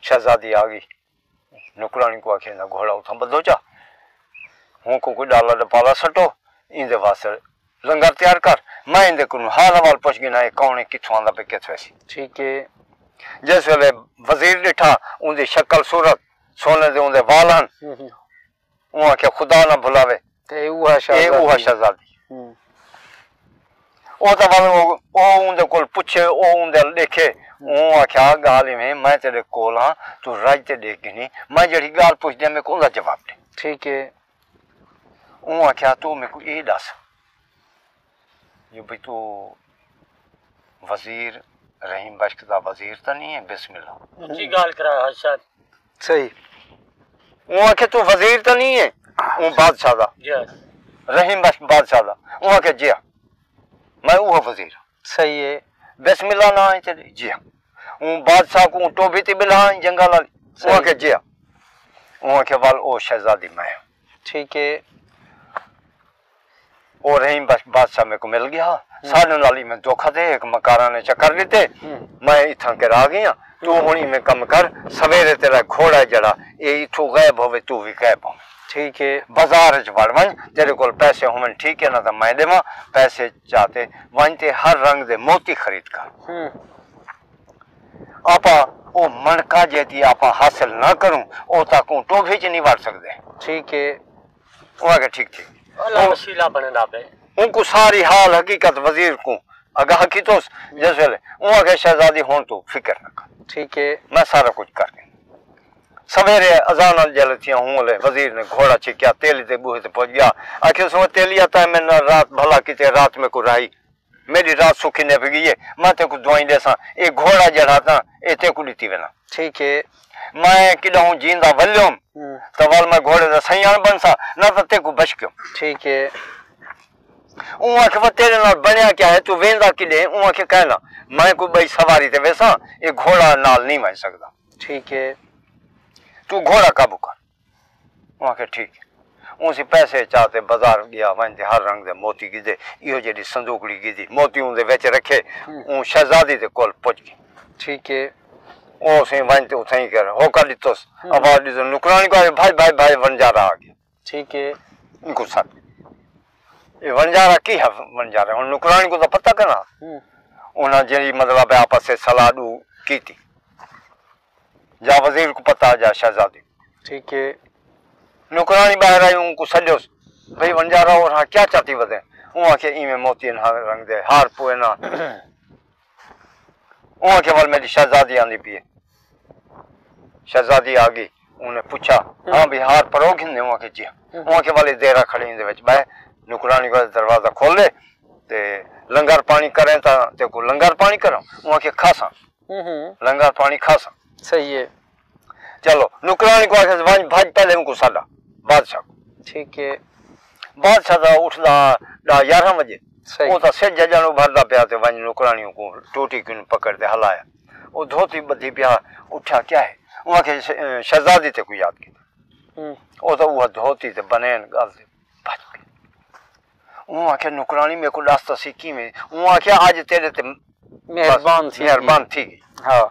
शहजादी आ गई नुकरानी को आखे ना घोड़ा उठा बदो जा हूं को कोई डाला डपाला सटो इंदे वास्ते लंगर तैयार कर। मैं इंदे को हाल हवाल पुछ गिना कौन है कितों आंदा पे कितों ऐसी। ठीक है। जिस वेले वजीर डिठा उनकी शक्ल सूरत सोने दे उनके वाल हन वो आख्या खुदा ना भुलावे ते उहा शहजादी ओ तो वाल ओ उनके कोल पूछे ओ उनके देखे वो आख्या गाल में मैं तेरे कोल हां तू राज ते देख गिनी मैं जड़ी गाल पूछ दे मैं कोदा जवाब दे। ठीक है। वो आख्या तू मेरे को ये दस जो भी तू वजीर रहीम बख्श दा वजीर तो नहीं है बिस्मिल्लाह जी गाल करा हसन सही। वो आखे तू वजीर तो नहीं है वो बादशाह दा रहीम बख्श बादशाह दा वो आखे जी मैं वो वजीर सही है। बिस्मिल्लाह ना है तेरे जी वो बादशाह को टोबी ते बिला जंगल वाली वो आखे जी वो आखे वाल ओ शहजादी मैं। ठीक है। ओ रहीम बख्श बादशाह मेरे को मिल गया साढ़े नाली में धोखा दे एक मकारा ने चक्कर दिते मैं इथा के आ गया तू हुणी में कम कर सवेरे तेरा घोड़ा जड़ा ये इथों गायब होवे तू भी गायब हो। ठीक है। बाजार च वड़ वन तेरे कोल पैसे होवन ठीक है ना तो मैं देवा पैसे चाहते वन ते हर रंग दे मोती खरीद कर आपा ओ मनका जेती आपा हासिल ना करूं ओ ताकू टोभी च नहीं वड़ सकदे। ठीक है। वो आगे ठीक ठीक अल्लाह वसीला बनना पे उनको सारी हाल हकीकत वजीर को आगाह की तो जिस वेले वो आगे शहजादी हों तो फिक्र न कर। ठीक है। मैं सारा कुछ कर गया सवेरे अजान जलतियां हूं ले वजीर ने घोड़ा छिकिया तेली ते बूहे ते पहुंच गया आखिर सो तेलिया ता मैं रात भला किते रात में को राई मेरी रात सुखी ने गई है मैं ते को दवाई देसा ए घोड़ा जड़ा था ए ते को लीती वेना। ठीक है। मैं किदा हूं जींदा वल्योम तो वाल मैं घोड़े दा सयान बनसा ना तो ते को बच गयो। ठीक है। ऊ आखे तेरे नाल बनया क्या है तू वेंदा किले ऊ आखे कहना मैं कोई बई सवारी ते वैसा ये घोड़ा नाल नहीं मैं सकदा। ठीक है। तू घोड़ा काबू कर। ऊ आखे ठीक है। उसी पैसे चाहते बाजार गया वन हर रंग दे मोती गिदे इहो जेडी संदूकड़ी गिदी मोती उनदे विच रखे ऊ शहजादी दे कोल पहुंच गई। ठीक है। ओ से वन ते उठई कर होकर दितोस आवाज दी नुकरानी को भाई भाई भाई वनजारा आ गया। ठीक है। इनको साथ ये वनजारा की है वनजारा उन नुकरानी को तो पता करना उन्हें जेडी मतलब आपस से सलाह दू की थी जा वजीर को पता जा शहजादी। ठीक है। नुकरानी बाहर आई उनको सजो भाई वनजारा और हाँ क्या चाहती बते वहां के इमे मोती रंग दे हार पोए ना वहां के वाल मेरी शहजादी आंदी पी शहजादी आ गई उन्हें पूछा हाँ भी हार परो घिन्ने वहां के जी वहां के वाले देरा खड़ी इंदे विच बह नुकरानी को दरवाजा खोल ले ते लंगर पानी करें ते को लंगर पानी करो वहां के खासा लंगर पानी खासा। सही है। चलो नुकरानी को आके वन भाज पहले उनको सादा बादशाह को। ठीक है। बादशाह दा उठदा 11 बजे वो तो से जजन भरदा पिया ते वन नुकरानी को टोटी किन पकड़ के हलाया वो धोती बधी पिया उठा क्या है वहां के शहजादी ते को याद किया वो तो वो धोती ते बनेन गाल दे भाज गई वो आके नुकरानी मेरे को रास्ता सीखी में वो आके आज तेरे ते मेहरबान थी। हां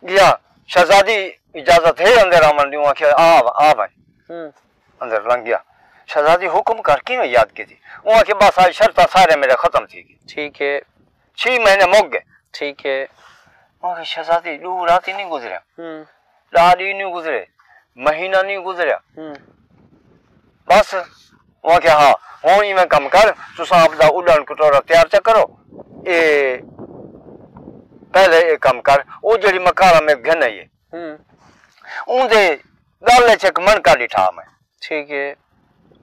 गया शहजादी इजाजत है अंदर आमन दी आखे आ भाई अंदर लंघ गया शहजादी हुक्म कर की याद की थी वो आखे बस आज शर्त सारे मेरे खत्म थी। ठीक है। 6 महीने मुक गए। ठीक है। ओके शहजादी दो रात ही नहीं गुजरा दादी नहीं गुजरे महीना नहीं गुजरा बस वो आखे हाँ हूं ही मैं कम कर तुसा आपदा उड़न कटोरा तैयार च करो ए पहले एक काम कर वो जड़ी मकारा में घन है उनदे गाले च एक मनका लिठा मैं। ठीक है।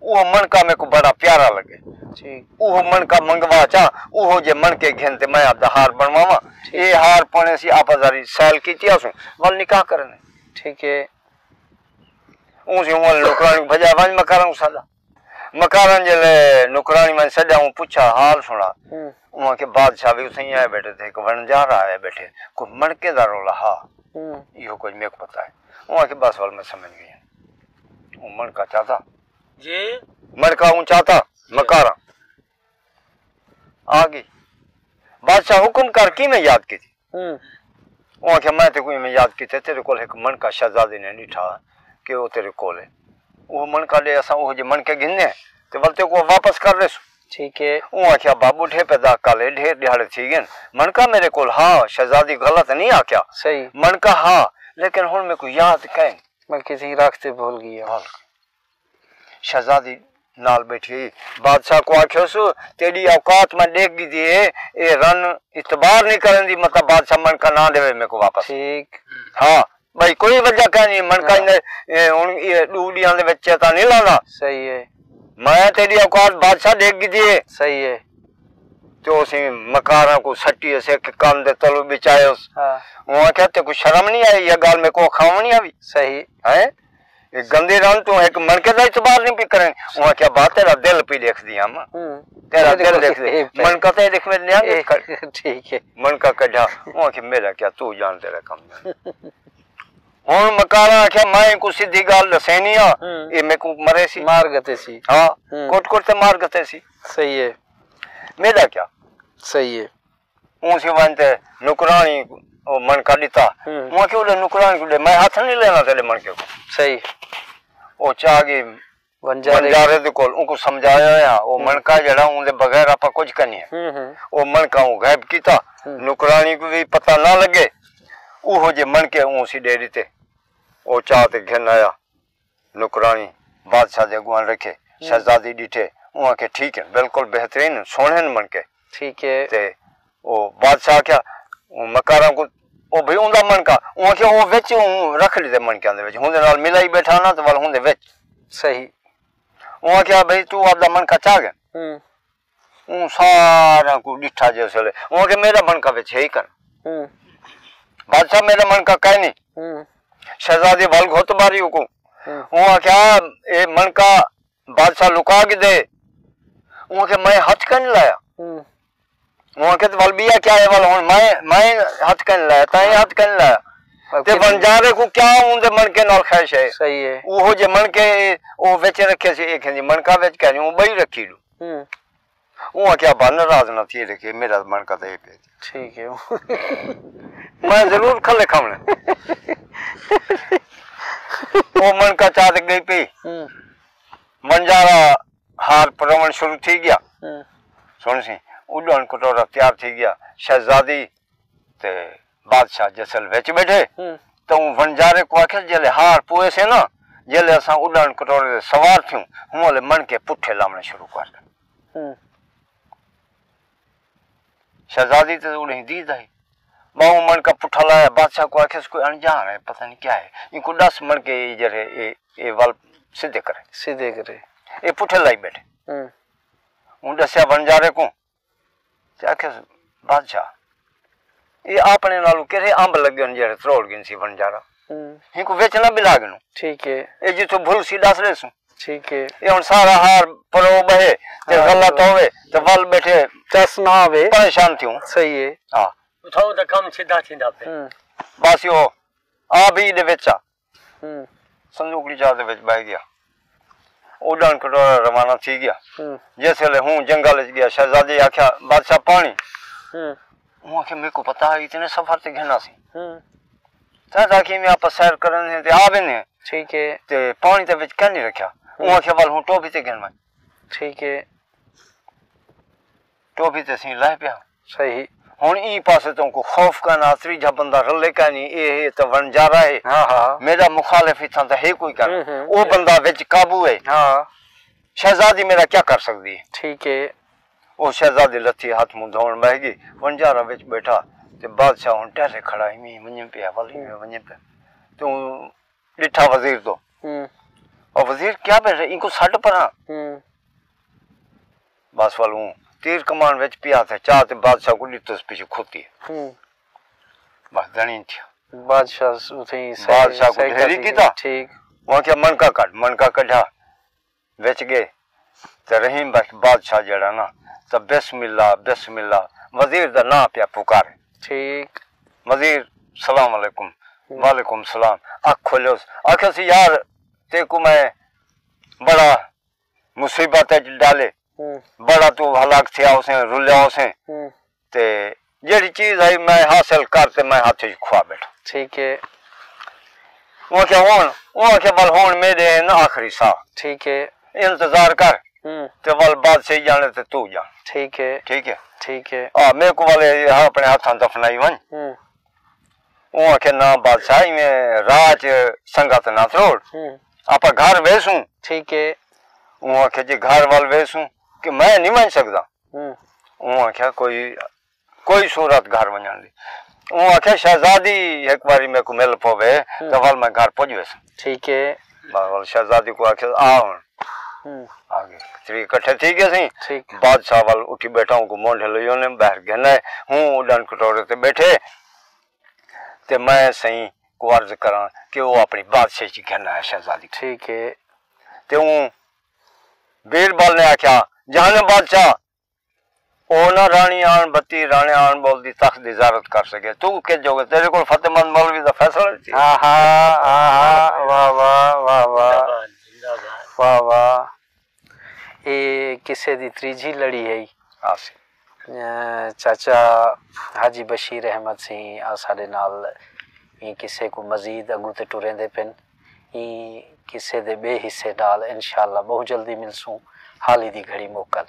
वो मनका मेरे को बड़ा प्यारा लगे। ठीक। वो मनका मंगवा चा वो जे मन के घन ते मैं आपदा हार बनवावा ये हार पने सी आपदारी साल की तियासु वल निकाह करने। ठीक है। उसे वल नुकरानी भजा वन मकारा सादा मकारा जे नुकरानी में सदा पूछा हाल सुना वहां के बादशाह भी उसे आए बैठे थे वनजारा आए बैठे को मणके दा रोला हा यो कुछ मेरे को पता है वहां के बस वाल में समझ गया वो मणका चाहता जी मणका ऊंचा था मकारा आ गई बादशाह हुक्म कर की मैं याद की थी वहां के मैं ते कोई मैं याद की थे तेरे कोल एक मणका शहजादी ने निठा कि वो तेरे कोल है वो मनका दे असा वो जे मनके गिनने ते वलते को वापस कर दे। ठीक है। वो आख्या बाबू ठे पैदा काले ढेर दिहाड़े थी गए मनका मेरे को हाँ शहजादी गलत नहीं आख्या सही मनका हाँ लेकिन हुन मेरे को याद कहीं मैं किसी रास्ते भूल गया। शहजादी नाल बैठी बादशाह को आख्यो सु तेरी औकात में देख दी ए रन इतबार नहीं करन दी मतलब बादशाह मनका ना देवे मेरे को वापस। ठीक हाँ भाई कोई वजह कह नहीं मनका ने हुन ये डूडियां दे विच ता नहीं लांदा। सही है मैं तेरी औकात बादशाह देख दी है। सही है तो सी मकारा को सट्टी से के कान दे तलो बिचायो। हां वो कहते को शर्म नहीं आई ये गाल में को खावनी आवी। सही है ये गंदे रन तो एक मन के इतबार नहीं भी करें वो क्या बात तेरा दिल पे देख दिया हम तेरा दिल देख दे मन का तो देख में न्याय कर। ठीक है मन का कढ़ा वो कि मेरा क्या तू जान तेरा काम हुन मकारा क्या मैं को सीधी गाल दसेनिया ये मेरे को मरे सी मार गते सी। हां कोट कोट ते मार गते सी। सही है मेरा क्या सही है ऊ से वनते नुकरानी ओ मन का दिता वो क्यों ले नुकरानी को मैं हाथ नहीं लेना तेरे मन के को। सही ओ चागी बंजारे दे कोल उनको समझाया है ओ मन का जड़ा उनके बगैर आपा कुछ करनी है। ओ मन का ऊ गायब कीता नुकरानी को भी पता ना लगे ऊ हो जे मन के ऊ सी डेरी ते ओ चाहते घेन आया नुकरानी बादशाह दे गुआन रखे शहजादी डिठे ऊ के ठीक है बिल्कुल बेहतरीन सोहने मन के। ठीक है ते ओ बादशाह क्या मकारा को ओ भाई उनका मन का ऊ के ओ विच रख ली दे मन के अंदर विच हुंदे नाल मिलाई बैठा ना तो वाल हुंदे विच। सही ऊ क्या भाई तू आपदा मन का चाह गए ऊ सारा को डिठा जैसे ऊ के मेरा मन का विच है ही कर बादशाह मेरा मन का कह नहीं शहजादी वाल घोत बारी को ऊ क्या ए मन का बादशाह लुका के दे ऊ के मैं हाथ कन लाया वो के वाल बिया क्या है वाल हुन मैं हाथ कन लाया ताई हाथ कन लाया ते बंजारे को क्या उनदे मन के नाल ख्वाहिश है। सही है वो हो जे मन के ओ वेच रखे से एक जी मन का वेच कहनी वो बई रखी लू वो क्या बन राज ना थी रखे मेरा मन का तो पे। ठीक है मैं जरूर खले खावने वो मन का चाहत गई पे बंजारा हार प्रवण शुरू थी गया सुन सी उड़न कटोरा तैयार थी गया शहजादी ते बादशाह जैसल वेच बैठे तो वंजारे को आखे जले हार पोए से ना जले असा उड़न कटोरे सवार थी हुले मन के पुठे लामने शुरू कर शहजादी तो उड़े दी दई बाऊ मन का पुठा लाया बादशाह को आखे कोई अनजान है पता नहीं क्या है इनको 10 मन के जरे ए वाल सीधे करे ए पुठे लाई बैठे उन दसिया वंजारे को आखे बादशाह ये आपने नालू केरे अंब लगन जरे त्रोड़ गिन सी वंजारा इनको बेचना भी लागनो। ठीक है ए जी तो भूल सी दस रेसू। ठीक है ये हुन सारा हार परो बहे ते गलत होवे ते वाल बैठे चस ना आवे परेशान थी। सही है हां उठाओ तो काम सीधा सीधा पे बस यो आ भी दे विचा संदूकड़ी जा दे विच बैठ गया उड़न कटोरा रवाना थी गया जैसे ले हूं जंगल च गया शहजादी आख्या बादशाह पानी हूं आख्या मेरे को पता है इतने सफर ते घेना सी ताकि मैं आप सैर करने ते आवे ने। ठीक है ते पानी ते विच क्या नहीं रखा हूं आख्या वाल हूं टोपी ते घेन मैं। ठीक है टोपी ते सी ला पिया। सही हुन ई पासे तुमको खौफ का ना त्रीजा बंदा रले का नहीं ए तो वंजारा है। हां मेरा मुखालिफ इथा तो है कोई कर ओ बंदा विच काबू है। हां शहजादी मेरा क्या कर सकती है। ठीक है ओ शहजादी लथी हाथ मुंह धोण बैगी वंजारा विच बैठा ते बादशाह हुन टहरे खड़ा है मी वने पे वाली में वने पे तू डिठा वजीर तो और वजीर क्या बैठे इनको सट परा बस वालू तीर कमान विच पिया था चाह ते बादशाह को लितोस पीछे खोती है बस दणी थी बादशाह उठे बादशाह को ढेरी कीता। ठीक वहां क्या मन का कढ़ा विच गए ते रहीम बस बादशाह जड़ा ना तो बिस्मिल्लाह वजीर दा ना पिया पुकारे। ठीक वजीर सलाम अलैकुम वालेकुम सलाम आँख खोलो आखे सी यार ते को मैं बड़ा मुसीबत डाले बड़ा तू हलाक थिया उसे रुलिया उसे ते जेड़ी चीज आई मैं हासिल करते मैं हाथ च खुआ बैठा। ठीक है वो क्या बल होन मेरे न आखिरी सा ठीक है इंतजार कर ते बल बाद से जाने ते तू जा ठीक है ठीक है ठीक है मेरे को वाले अपने हाथों दफनाई वन वो आखे ना बादशाह में राज संगत ना थोड़ आप घर वेसू ठीक है वो आखे जी घर वाल वेसू कि मैं नहीं मान सकता वो आख्या कोई सूरत घर वजन दी वो आख्या शहजादी एक बारी मेरे को मिल पवे तो वाल मैं घर पहुंच वैसा ठीक है वाल शहजादी को आख्या आ आगे त्रि इकट्ठे ठीक है सही ठीक बादशाह वाल उठी बैठा हूँ को मोंढे लियो ने बाहर गने हूँ उड़न कटोरे ते बैठे ते मैं सही को अर्ज करा कि वो अपनी बादशाह की कहना है शहजादी ठीक है ते हूँ बीरबल ने आख्या जाने बादशाह ओ ना रानी आन बत्ती राणे आन बोल दी तख्त दी इजारत कर सके तू के जोगे तेरे को फतेहमंद मौलवी दा फैसला थी आहा आहा वाह वाह वाह वाह वाह वाह ये किसे दी त्रीजी लड़ी है आसी चाचा हाजी बशीर अहमद सिंह आ साडे नाल ये किसे को मजीद अगू ते टुरेंदे पेन ये किसे दे बे हिस्से नाल इंशाअल्लाह बहुत जल्दी मिलसूं हाली दी घड़ी मोकल।